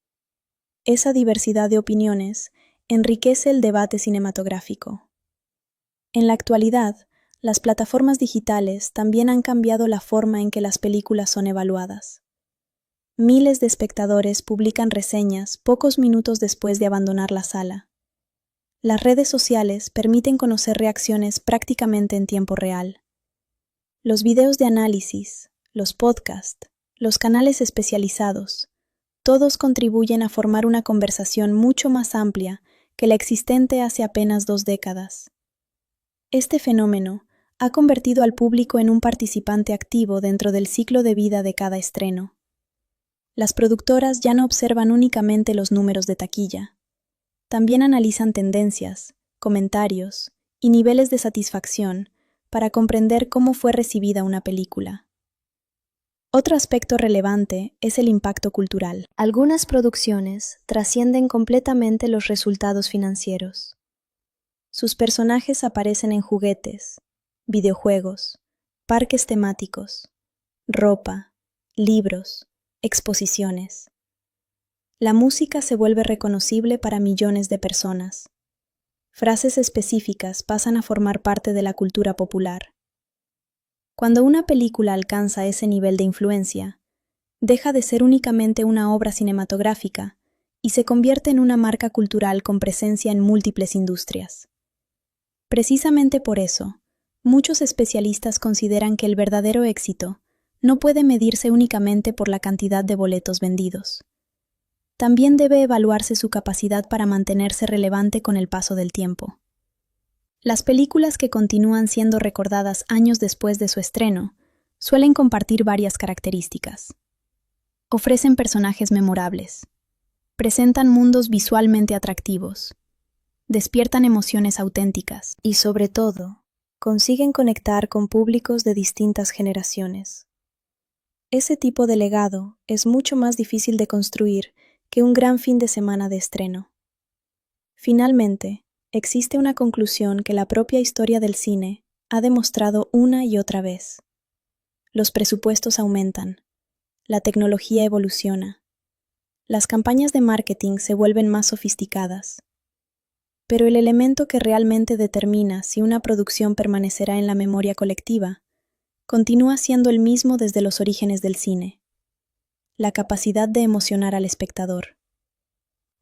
Esa diversidad de opiniones enriquece el debate cinematográfico. En la actualidad, las plataformas digitales también han cambiado la forma en que las películas son evaluadas. Miles de espectadores publican reseñas pocos minutos después de abandonar la sala. Las redes sociales permiten conocer reacciones prácticamente en tiempo real. Los videos de análisis, los podcasts, los canales especializados, todos contribuyen a formar una conversación mucho más amplia que la existente hace apenas 2 décadas. Este fenómeno ha convertido al público en un participante activo dentro del ciclo de vida de cada estreno. Las productoras ya no observan únicamente los números de taquilla. También analizan tendencias, comentarios y niveles de satisfacción para comprender cómo fue recibida una película. Otro aspecto relevante es el impacto cultural. Algunas producciones trascienden completamente los resultados financieros. Sus personajes aparecen en juguetes, videojuegos, parques temáticos, ropa, libros, exposiciones. La música se vuelve reconocible para millones de personas. Frases específicas pasan a formar parte de la cultura popular. Cuando una película alcanza ese nivel de influencia, deja de ser únicamente una obra cinematográfica y se convierte en una marca cultural con presencia en múltiples industrias. Precisamente por eso, muchos especialistas consideran que el verdadero éxito no puede medirse únicamente por la cantidad de boletos vendidos. También debe evaluarse su capacidad para mantenerse relevante con el paso del tiempo. Las películas que continúan siendo recordadas años después de su estreno suelen compartir varias características. Ofrecen personajes memorables, presentan mundos visualmente atractivos, despiertan emociones auténticas y, sobre todo, consiguen conectar con públicos de distintas generaciones. Ese tipo de legado es mucho más difícil de construir que un gran fin de semana de estreno. Finalmente, existe una conclusión que la propia historia del cine ha demostrado una y otra vez. Los presupuestos aumentan, la tecnología evoluciona, las campañas de marketing se vuelven más sofisticadas. Pero el elemento que realmente determina si una producción permanecerá en la memoria colectiva continúa siendo el mismo desde los orígenes del cine: la capacidad de emocionar al espectador.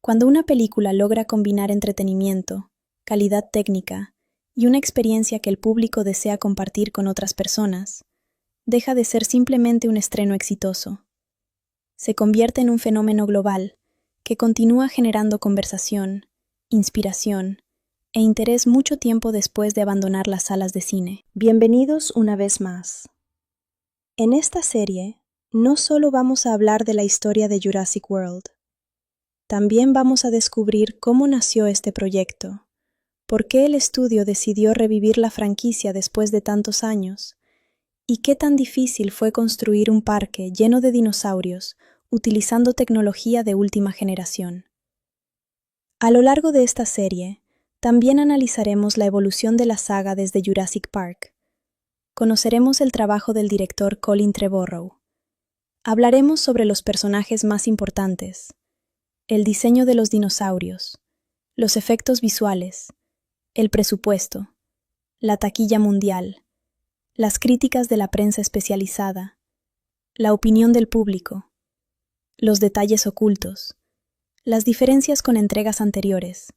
Cuando una película logra combinar entretenimiento, calidad técnica y una experiencia que el público desea compartir con otras personas, deja de ser simplemente un estreno exitoso. Se convierte en un fenómeno global que continúa generando conversación, inspiración e interés mucho tiempo después de abandonar las salas de cine. Bienvenidos una vez más. En esta serie, no solo vamos a hablar de la historia de Jurassic World, también vamos a descubrir cómo nació este proyecto, por qué el estudio decidió revivir la franquicia después de tantos años, y qué tan difícil fue construir un parque lleno de dinosaurios utilizando tecnología de última generación. A lo largo de esta serie, también analizaremos la evolución de la saga desde Jurassic Park. Conoceremos el trabajo del director Colin Trevorrow. Hablaremos sobre los personajes más importantes, el diseño de los dinosaurios, los efectos visuales, el presupuesto, la taquilla mundial, las críticas de la prensa especializada, la opinión del público, los detalles ocultos, las diferencias con entregas anteriores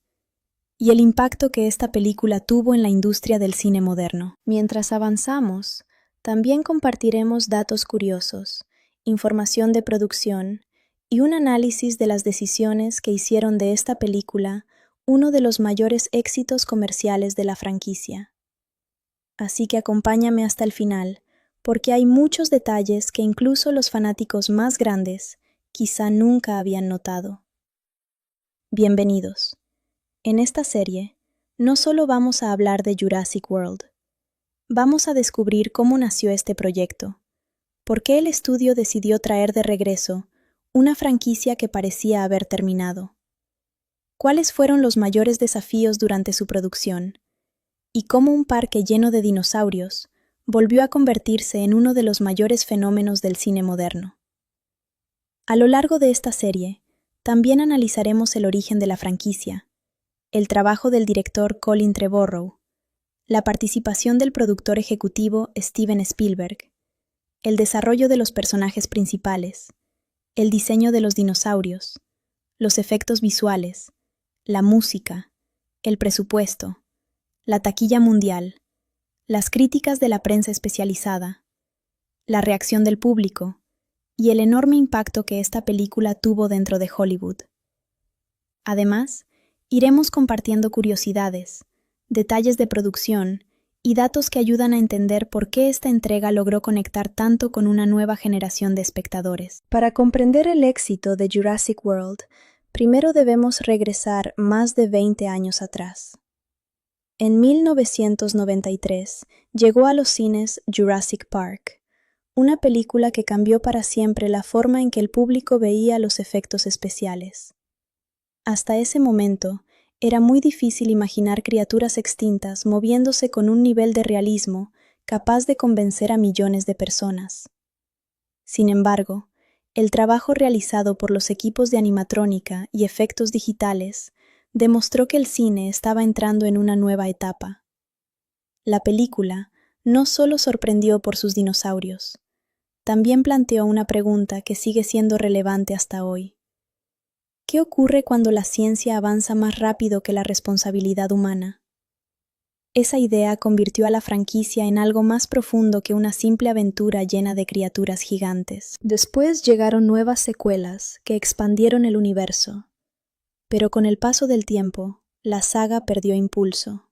y el impacto que esta película tuvo en la industria del cine moderno. Mientras avanzamos, también compartiremos datos curiosos, información de producción y un análisis de las decisiones que hicieron de esta película uno de los mayores éxitos comerciales de la franquicia. Así que acompáñame hasta el final, porque hay muchos detalles que incluso los fanáticos más grandes quizá nunca habían notado. Bienvenidos. En esta serie, no solo vamos a hablar de Jurassic World, vamos a descubrir cómo nació este proyecto, por qué el estudio decidió traer de regreso una franquicia que parecía haber terminado, cuáles fueron los mayores desafíos durante su producción, y cómo un parque lleno de dinosaurios volvió a convertirse en uno de los mayores fenómenos del cine moderno. A lo largo de esta serie, también analizaremos el origen de la franquicia, el trabajo del director Colin Trevorrow, la participación del productor ejecutivo Steven Spielberg, el desarrollo de los personajes principales, el diseño de los dinosaurios, los efectos visuales, la música, el presupuesto, la taquilla mundial, las críticas de la prensa especializada, la reacción del público y el enorme impacto que esta película tuvo dentro de Hollywood. Además, iremos compartiendo curiosidades, detalles de producción y datos que ayudan a entender por qué esta entrega logró conectar tanto con una nueva generación de espectadores. Para comprender el éxito de Jurassic World, primero debemos regresar más de 20 años atrás. En 1993 llegó a los cines Jurassic Park, una película que cambió para siempre la forma en que el público veía los efectos especiales. Hasta ese momento, era muy difícil imaginar criaturas extintas moviéndose con un nivel de realismo capaz de convencer a millones de personas. Sin embargo, el trabajo realizado por los equipos de animatrónica y efectos digitales demostró que el cine estaba entrando en una nueva etapa. La película no solo sorprendió por sus dinosaurios, también planteó una pregunta que sigue siendo relevante hasta hoy. ¿Qué ocurre cuando la ciencia avanza más rápido que la responsabilidad humana? Esa idea convirtió a la franquicia en algo más profundo que una simple aventura llena de criaturas gigantes. Después llegaron nuevas secuelas que expandieron el universo, pero con el paso del tiempo, la saga perdió impulso.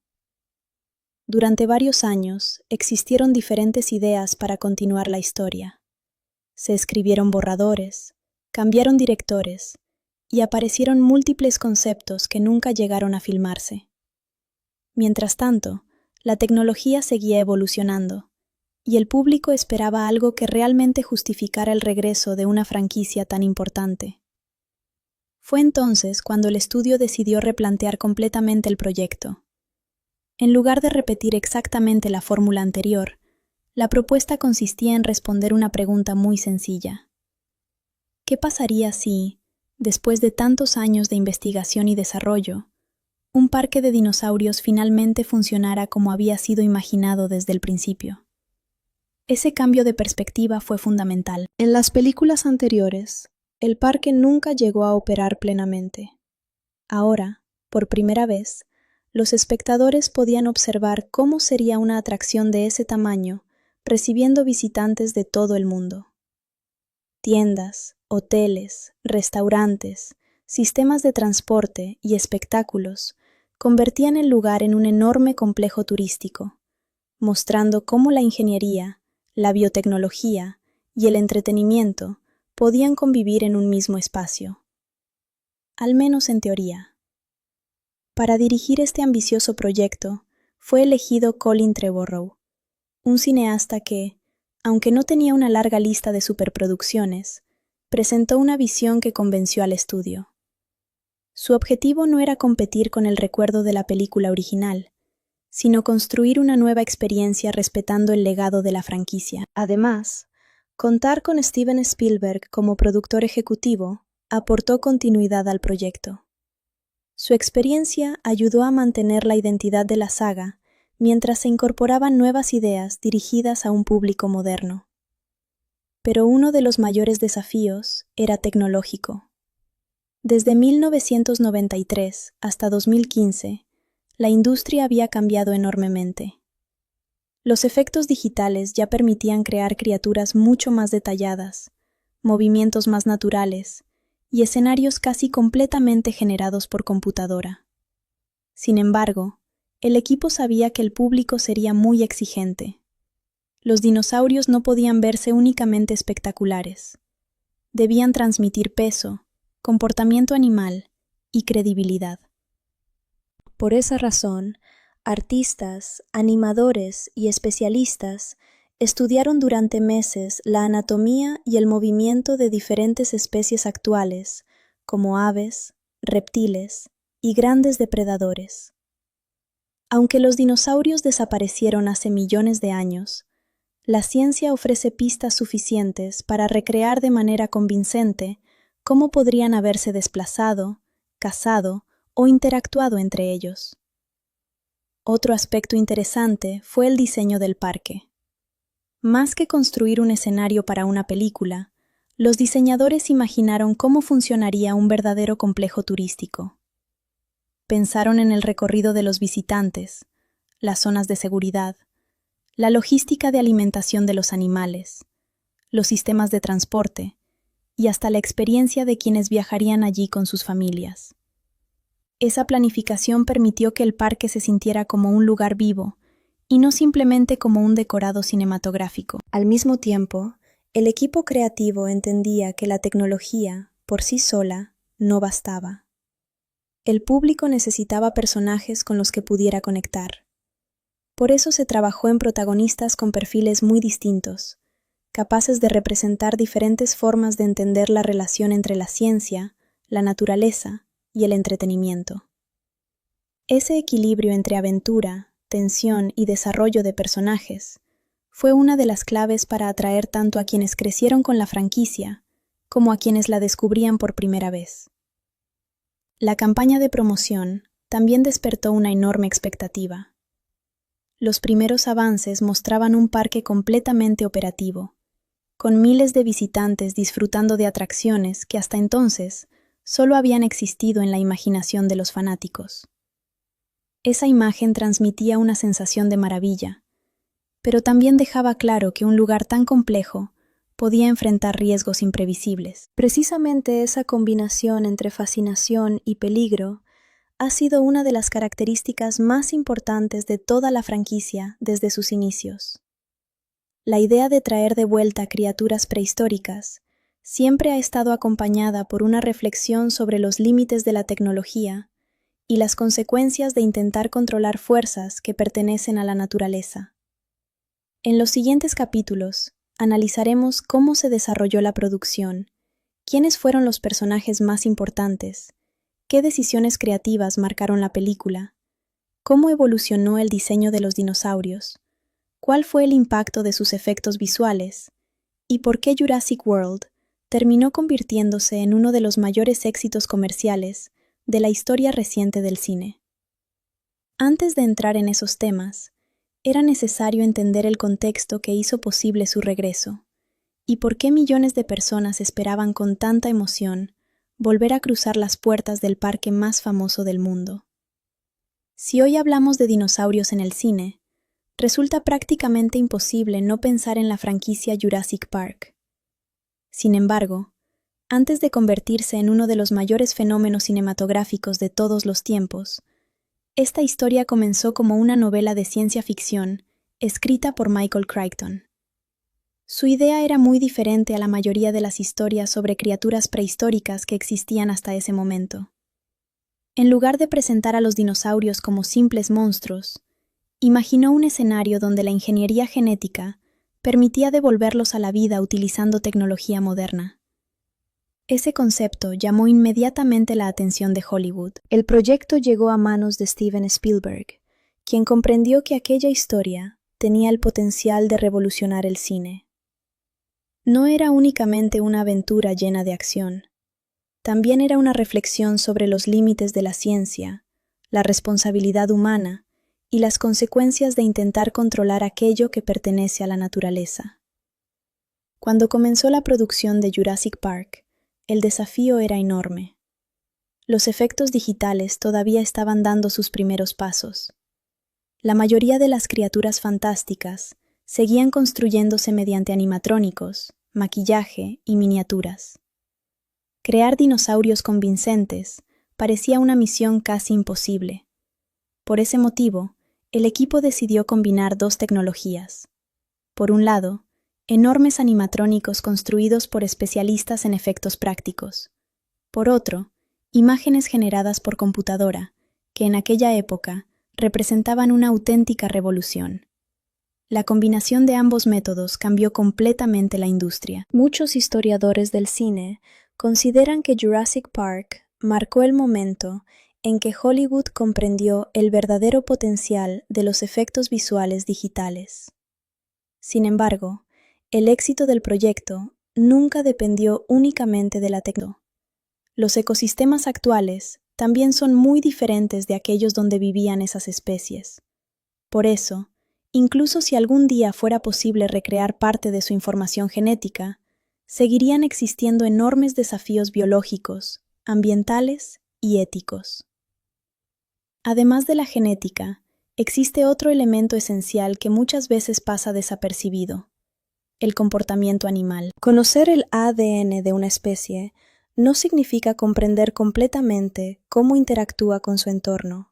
Durante varios años, existieron diferentes ideas para continuar la historia. Se escribieron borradores, cambiaron directores, y aparecieron múltiples conceptos que nunca llegaron a filmarse. Mientras tanto, la tecnología seguía evolucionando, y el público esperaba algo que realmente justificara el regreso de una franquicia tan importante. Fue entonces cuando el estudio decidió replantear completamente el proyecto. En lugar de repetir exactamente la fórmula anterior, la propuesta consistía en responder una pregunta muy sencilla. ¿Qué pasaría si, después de tantos años de investigación y desarrollo, un parque de dinosaurios finalmente funcionara como había sido imaginado desde el principio? Ese cambio de perspectiva fue fundamental. En las películas anteriores, el parque nunca llegó a operar plenamente. Ahora, por primera vez, los espectadores podían observar cómo sería una atracción de ese tamaño, recibiendo visitantes de todo el mundo. Tiendas, hoteles, restaurantes, sistemas de transporte y espectáculos convertían el lugar en un enorme complejo turístico, mostrando cómo la ingeniería, la biotecnología y el entretenimiento podían convivir en un mismo espacio. Al menos en teoría. Para dirigir este ambicioso proyecto, fue elegido Colin Trevorrow, un cineasta que, aunque no tenía una larga lista de superproducciones, presentó una visión que convenció al estudio. Su objetivo no era competir con el recuerdo de la película original, sino construir una nueva experiencia respetando el legado de la franquicia. Además, contar con Steven Spielberg como productor ejecutivo aportó continuidad al proyecto. Su experiencia ayudó a mantener la identidad de la saga mientras se incorporaban nuevas ideas dirigidas a un público moderno. Pero uno de los mayores desafíos era tecnológico. Desde 1993 hasta 2015, la industria había cambiado enormemente. Los efectos digitales ya permitían crear criaturas mucho más detalladas, movimientos más naturales y escenarios casi completamente generados por computadora. Sin embargo, el equipo sabía que el público sería muy exigente. Los dinosaurios no podían verse únicamente espectaculares. Debían transmitir peso, comportamiento animal y credibilidad. Por esa razón, artistas, animadores y especialistas estudiaron durante meses la anatomía y el movimiento de diferentes especies actuales, como aves, reptiles y grandes depredadores. Aunque los dinosaurios desaparecieron hace millones de años, la ciencia ofrece pistas suficientes para recrear de manera convincente cómo podrían haberse desplazado, cazado o interactuado entre ellos. Otro aspecto interesante fue el diseño del parque. Más que construir un escenario para una película, los diseñadores imaginaron cómo funcionaría un verdadero complejo turístico. Pensaron en el recorrido de los visitantes, las zonas de seguridad, la logística de alimentación de los animales, los sistemas de transporte y hasta la experiencia de quienes viajarían allí con sus familias. Esa planificación permitió que el parque se sintiera como un lugar vivo y no simplemente como un decorado cinematográfico. Al mismo tiempo, el equipo creativo entendía que la tecnología, por sí sola, no bastaba. El público necesitaba personajes con los que pudiera conectar. Por eso se trabajó en protagonistas con perfiles muy distintos, capaces de representar diferentes formas de entender la relación entre la ciencia, la naturaleza y el entretenimiento. Ese equilibrio entre aventura, tensión y desarrollo de personajes fue una de las claves para atraer tanto a quienes crecieron con la franquicia como a quienes la descubrían por primera vez. La campaña de promoción también despertó una enorme expectativa. Los primeros avances mostraban un parque completamente operativo, con miles de visitantes disfrutando de atracciones que hasta entonces solo habían existido en la imaginación de los fanáticos. Esa imagen transmitía una sensación de maravilla, pero también dejaba claro que un lugar tan complejo podía enfrentar riesgos imprevisibles. Precisamente esa combinación entre fascinación y peligro ha sido una de las características más importantes de toda la franquicia desde sus inicios. La idea de traer de vuelta criaturas prehistóricas siempre ha estado acompañada por una reflexión sobre los límites de la tecnología y las consecuencias de intentar controlar fuerzas que pertenecen a la naturaleza. En los siguientes capítulos, analizaremos cómo se desarrolló la producción, ¿Quiénes fueron los personajes más importantes? ¿Qué decisiones creativas marcaron la película? ¿Cómo evolucionó el diseño de los dinosaurios? ¿Cuál fue el impacto de sus efectos visuales? ¿Y por qué Jurassic World terminó convirtiéndose en uno de los mayores éxitos comerciales de la historia reciente del cine? Antes de entrar en esos temas, era necesario entender el contexto que hizo posible su regreso, y por qué millones de personas esperaban con tanta emoción volver a cruzar las puertas del parque más famoso del mundo. Si hoy hablamos de dinosaurios en el cine, resulta prácticamente imposible no pensar en la franquicia Jurassic Park. Sin embargo, antes de convertirse en uno de los mayores fenómenos cinematográficos de todos los tiempos, esta historia comenzó como una novela de ciencia ficción escrita por Michael Crichton. Su idea era muy diferente a la mayoría de las historias sobre criaturas prehistóricas que existían hasta ese momento. En lugar de presentar a los dinosaurios como simples monstruos, imaginó un escenario donde la ingeniería genética permitía devolverlos a la vida utilizando tecnología moderna. Ese concepto llamó inmediatamente la atención de Hollywood. El proyecto llegó a manos de Steven Spielberg, quien comprendió que aquella historia tenía el potencial de revolucionar el cine. No era únicamente una aventura llena de acción, también era una reflexión sobre los límites de la ciencia, la responsabilidad humana y las consecuencias de intentar controlar aquello que pertenece a la naturaleza. Cuando comenzó la producción de Jurassic Park, el desafío era enorme. Los efectos digitales todavía estaban dando sus primeros pasos. La mayoría de las criaturas fantásticas seguían construyéndose mediante animatrónicos, maquillaje y miniaturas. Crear dinosaurios convincentes parecía una misión casi imposible. Por ese motivo, el equipo decidió combinar dos tecnologías. Por un lado, enormes animatrónicos construidos por especialistas en efectos prácticos. Por otro, imágenes generadas por computadora, que en aquella época representaban una auténtica revolución. La combinación de ambos métodos cambió completamente la industria. Muchos historiadores del cine consideran que Jurassic Park marcó el momento en que Hollywood comprendió el verdadero potencial de los efectos visuales digitales. Sin embargo, el éxito del proyecto nunca dependió únicamente de la tecnología. Los ecosistemas actuales también son muy diferentes de aquellos donde vivían esas especies. Por eso, incluso si algún día fuera posible recrear parte de su información genética, seguirían existiendo enormes desafíos biológicos, ambientales y éticos. Además de la genética, existe otro elemento esencial que muchas veces pasa desapercibido: el comportamiento animal. Conocer el ADN de una especie no significa comprender completamente cómo interactúa con su entorno.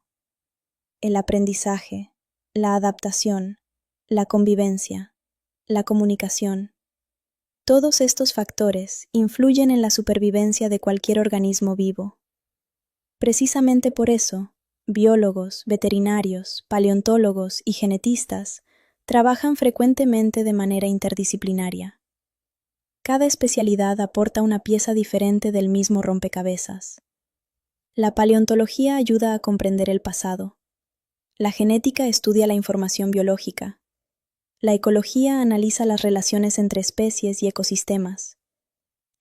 El aprendizaje, la adaptación, la convivencia, la comunicación. Todos estos factores influyen en la supervivencia de cualquier organismo vivo. Precisamente por eso, biólogos, veterinarios, paleontólogos y genetistas trabajan frecuentemente de manera interdisciplinaria. Cada especialidad aporta una pieza diferente del mismo rompecabezas. La paleontología ayuda a comprender el pasado. La genética estudia la información biológica. La ecología analiza las relaciones entre especies y ecosistemas.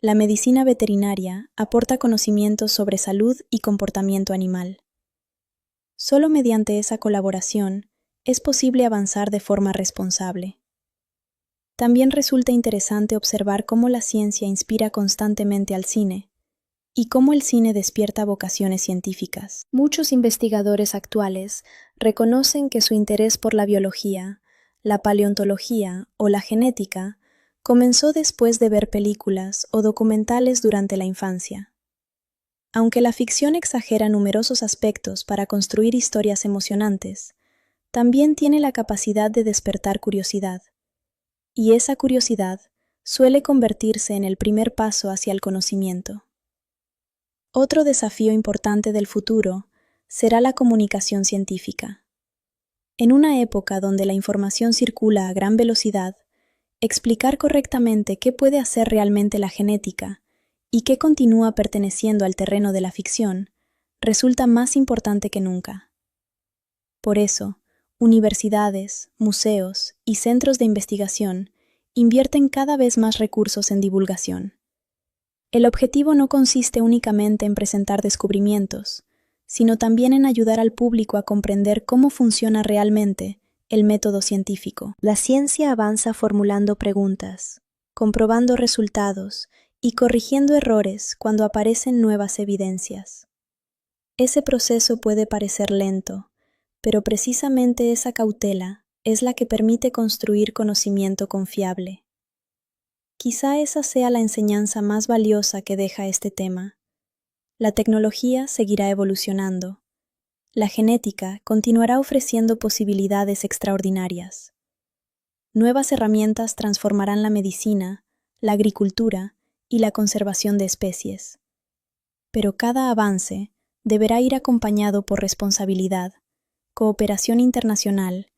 La medicina veterinaria aporta conocimientos sobre salud y comportamiento animal. Solo mediante esa colaboración es posible avanzar de forma responsable. También resulta interesante observar cómo la ciencia inspira constantemente al cine y cómo el cine despierta vocaciones científicas. Muchos investigadores actuales reconocen que su interés por la biología, la paleontología o la genética comenzó después de ver películas o documentales durante la infancia. Aunque la ficción exagera numerosos aspectos para construir historias emocionantes, también tiene la capacidad de despertar curiosidad. Y esa curiosidad suele convertirse en el primer paso hacia el conocimiento. Otro desafío importante del futuro será la comunicación científica. En una época donde la información circula a gran velocidad, explicar correctamente qué puede hacer realmente la genética y que continúa perteneciendo al terreno de la ficción, resulta más importante que nunca. Por eso, universidades, museos y centros de investigación invierten cada vez más recursos en divulgación. El objetivo no consiste únicamente en presentar descubrimientos, sino también en ayudar al público a comprender cómo funciona realmente el método científico. La ciencia avanza formulando preguntas, comprobando resultados y corrigiendo errores cuando aparecen nuevas evidencias. Ese proceso puede parecer lento, pero precisamente esa cautela es la que permite construir conocimiento confiable. Quizá esa sea la enseñanza más valiosa que deja este tema. La tecnología seguirá evolucionando. La genética continuará ofreciendo posibilidades extraordinarias. Nuevas herramientas transformarán la medicina, la agricultura y la conservación de especies. Pero cada avance deberá ir acompañado por responsabilidad, cooperación internacional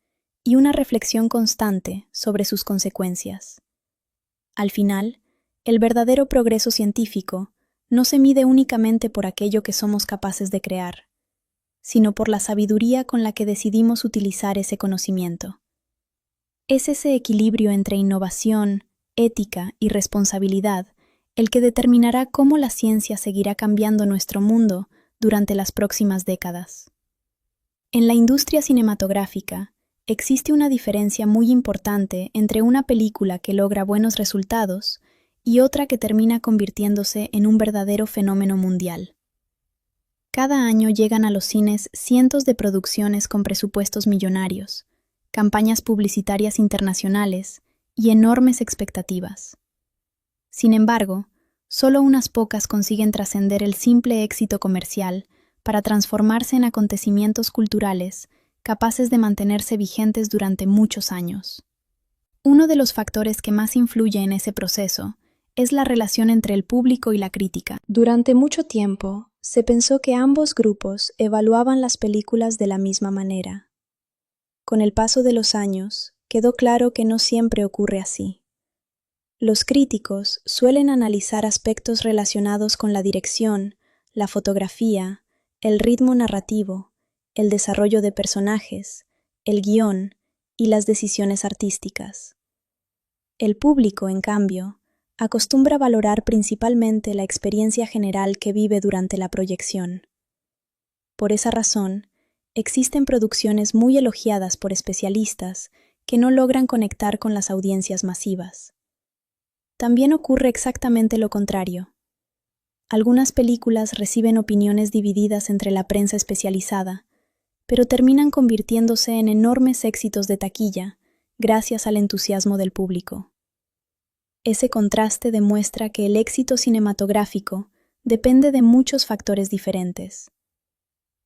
y una reflexión constante sobre sus consecuencias. Al final, el verdadero progreso científico no se mide únicamente por aquello que somos capaces de crear, sino por la sabiduría con la que decidimos utilizar ese conocimiento. Es ese equilibrio entre innovación, ética y responsabilidad el que determinará cómo la ciencia seguirá cambiando nuestro mundo durante las próximas décadas. En la industria cinematográfica, existe una diferencia muy importante entre una película que logra buenos resultados y otra que termina convirtiéndose en un verdadero fenómeno mundial. Cada año llegan a los cines cientos de producciones con presupuestos millonarios, campañas publicitarias internacionales y enormes expectativas. Sin embargo, solo unas pocas consiguen trascender el simple éxito comercial para transformarse en acontecimientos culturales capaces de mantenerse vigentes durante muchos años. Uno de los factores que más influye en ese proceso es la relación entre el público y la crítica. Durante mucho tiempo, se pensó que ambos grupos evaluaban las películas de la misma manera. Con el paso de los años, quedó claro que no siempre ocurre así. Los críticos suelen analizar aspectos relacionados con la dirección, la fotografía, el ritmo narrativo, el desarrollo de personajes, el guión y las decisiones artísticas. El público, en cambio, acostumbra valorar principalmente la experiencia general que vive durante la proyección. Por esa razón, existen producciones muy elogiadas por especialistas que no logran conectar con las audiencias masivas. También ocurre exactamente lo contrario. Algunas películas reciben opiniones divididas entre la prensa especializada, pero terminan convirtiéndose en enormes éxitos de taquilla gracias al entusiasmo del público. Ese contraste demuestra que el éxito cinematográfico depende de muchos factores diferentes.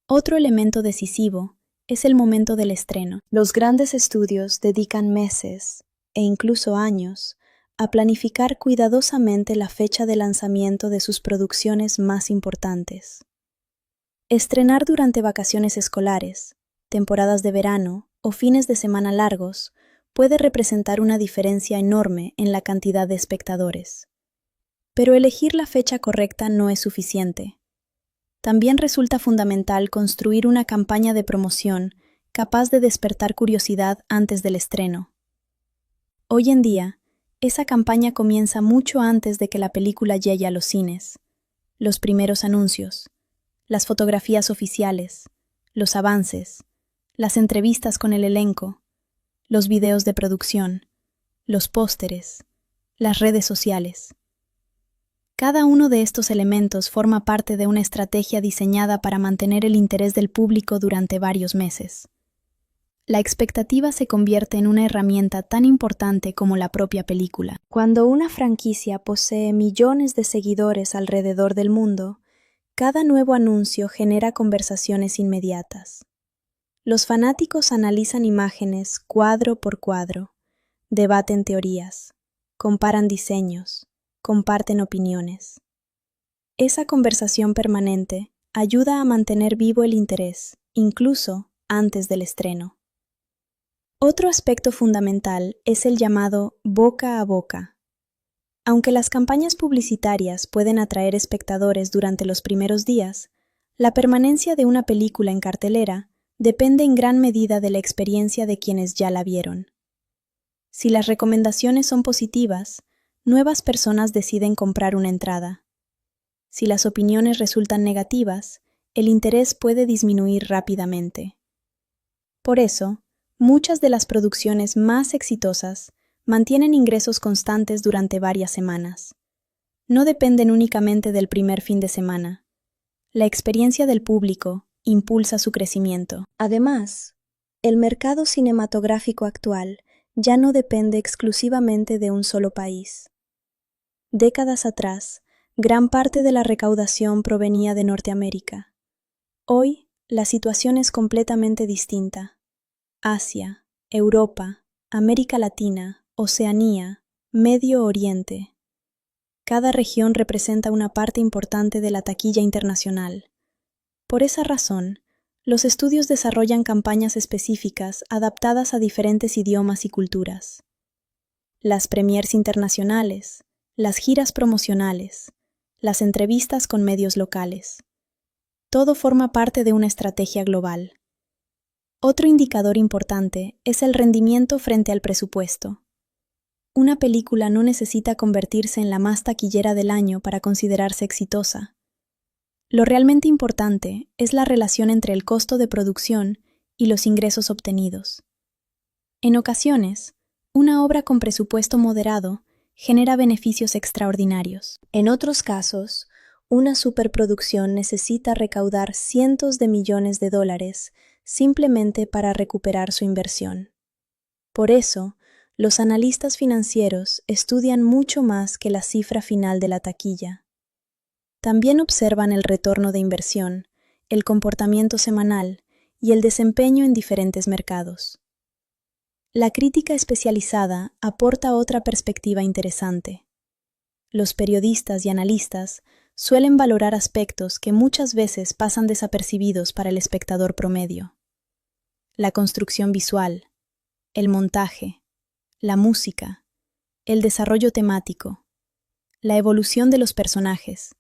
Otro elemento decisivo es el momento del estreno. Los grandes estudios dedican meses, e incluso años, a planificar cuidadosamente la fecha de lanzamiento de sus producciones más importantes. Estrenar durante vacaciones escolares, temporadas de verano o fines de semana largos puede representar una diferencia enorme en la cantidad de espectadores. Pero elegir la fecha correcta no es suficiente. También resulta fundamental construir una campaña de promoción capaz de despertar curiosidad antes del estreno. Hoy en día, esa campaña comienza mucho antes de que la película llegue a los cines. Los primeros anuncios, las fotografías oficiales, los avances, las entrevistas con el elenco, los videos de producción, los pósteres, las redes sociales. Cada uno de estos elementos forma parte de una estrategia diseñada para mantener el interés del público durante varios meses. La expectativa se convierte en una herramienta tan importante como la propia película. Cuando una franquicia posee millones de seguidores alrededor del mundo, cada nuevo anuncio genera conversaciones inmediatas. Los fanáticos analizan imágenes cuadro por cuadro, debaten teorías, comparan diseños, comparten opiniones. Esa conversación permanente ayuda a mantener vivo el interés, incluso antes del estreno. Otro aspecto fundamental es el llamado boca a boca. Aunque las campañas publicitarias pueden atraer espectadores durante los primeros días, la permanencia de una película en cartelera depende en gran medida de la experiencia de quienes ya la vieron. Si las recomendaciones son positivas, nuevas personas deciden comprar una entrada. Si las opiniones resultan negativas, el interés puede disminuir rápidamente. Por eso, muchas de las producciones más exitosas mantienen ingresos constantes durante varias semanas. No dependen únicamente del primer fin de semana. La experiencia del público impulsa su crecimiento. Además, el mercado cinematográfico actual ya no depende exclusivamente de un solo país. Décadas atrás, gran parte de la recaudación provenía de Norteamérica. Hoy, la situación es completamente distinta. Asia, Europa, América Latina, Oceanía, Medio Oriente. Cada región representa una parte importante de la taquilla internacional. Por esa razón, los estudios desarrollan campañas específicas adaptadas a diferentes idiomas y culturas. Las premiers internacionales, las giras promocionales, las entrevistas con medios locales. Todo forma parte de una estrategia global. Otro indicador importante es el rendimiento frente al presupuesto. Una película no necesita convertirse en la más taquillera del año para considerarse exitosa. Lo realmente importante es la relación entre el costo de producción y los ingresos obtenidos. En ocasiones, una obra con presupuesto moderado genera beneficios extraordinarios. En otros casos, una superproducción necesita recaudar cientos de millones de dólares simplemente para recuperar su inversión. Por eso, los analistas financieros estudian mucho más que la cifra final de la taquilla. También observan el retorno de inversión, el comportamiento semanal y el desempeño en diferentes mercados. La crítica especializada aporta otra perspectiva interesante. Los periodistas y analistas suelen valorar aspectos que muchas veces pasan desapercibidos para el espectador promedio. La construcción visual, el montaje, la música, el desarrollo temático, la evolución de los personajes,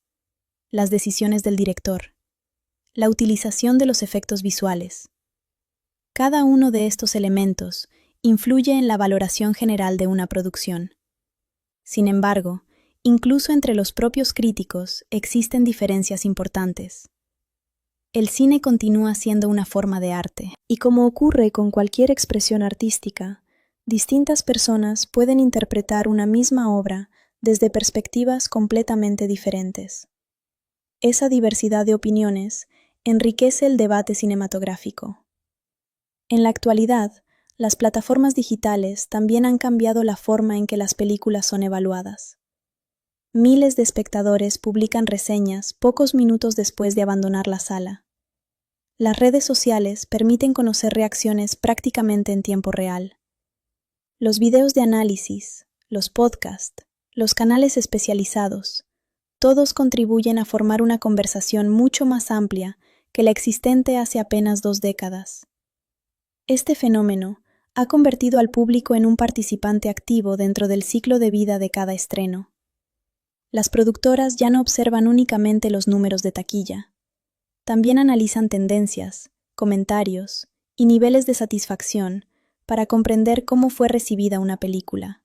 las decisiones del director, la utilización de los efectos visuales. Cada uno de estos elementos influye en la valoración general de una producción. Sin embargo, incluso entre los propios críticos existen diferencias importantes. El cine continúa siendo una forma de arte, y como ocurre con cualquier expresión artística, distintas personas pueden interpretar una misma obra desde perspectivas completamente diferentes. Esa diversidad de opiniones enriquece el debate cinematográfico. En la actualidad, las plataformas digitales también han cambiado la forma en que las películas son evaluadas. Miles de espectadores publican reseñas pocos minutos después de abandonar la sala. Las redes sociales permiten conocer reacciones prácticamente en tiempo real. Los videos de análisis, los podcasts, los canales especializados, todos contribuyen a formar una conversación mucho más amplia que la existente hace apenas 2 décadas. Este fenómeno ha convertido al público en un participante activo dentro del ciclo de vida de cada estreno. Las productoras ya no observan únicamente los números de taquilla. También analizan tendencias, comentarios y niveles de satisfacción para comprender cómo fue recibida una película.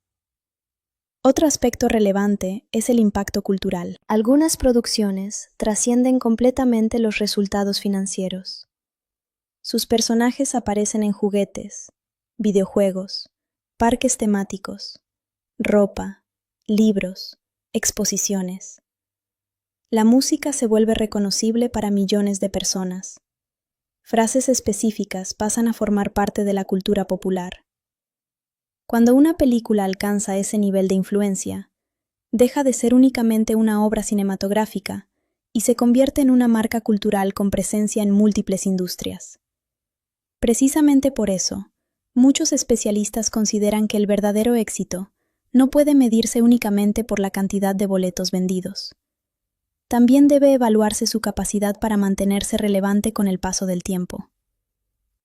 Otro aspecto relevante es el impacto cultural. Algunas producciones trascienden completamente los resultados financieros. Sus personajes aparecen en juguetes, videojuegos, parques temáticos, ropa, libros, exposiciones. La música se vuelve reconocible para millones de personas. Frases específicas pasan a formar parte de la cultura popular. Cuando una película alcanza ese nivel de influencia, deja de ser únicamente una obra cinematográfica y se convierte en una marca cultural con presencia en múltiples industrias. Precisamente por eso, muchos especialistas consideran que el verdadero éxito no puede medirse únicamente por la cantidad de boletos vendidos. También debe evaluarse su capacidad para mantenerse relevante con el paso del tiempo.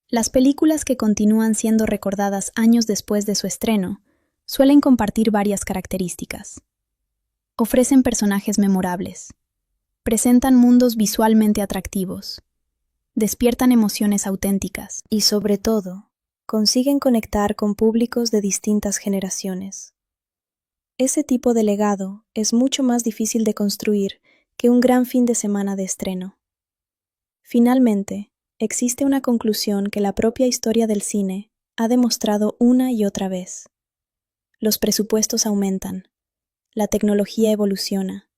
Las películas que continúan siendo recordadas años después de su estreno suelen compartir varias características. Ofrecen personajes memorables. Presentan mundos visualmente atractivos. Despiertan emociones auténticas. Y sobre todo, consiguen conectar con públicos de distintas generaciones. Ese tipo de legado es mucho más difícil de construir que un gran fin de semana de estreno. Finalmente, existe una conclusión que la propia historia del cine ha demostrado una y otra vez. Los presupuestos aumentan, la tecnología evoluciona,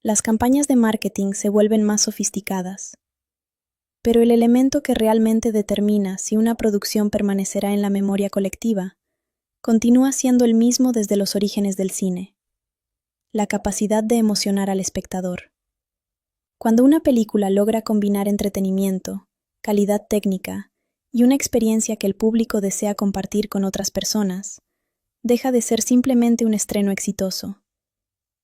las campañas de marketing se vuelven más sofisticadas. Pero el elemento que realmente determina si una producción permanecerá en la memoria colectiva continúa siendo el mismo desde los orígenes del cine: la capacidad de emocionar al espectador. Cuando una película logra combinar entretenimiento, calidad técnica y una experiencia que el público desea compartir con otras personas, deja de ser simplemente un estreno exitoso.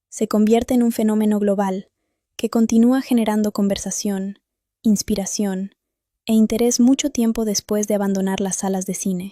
Se convierte en un fenómeno global que continúa generando conversación, inspiración e interés mucho tiempo después de abandonar las salas de cine.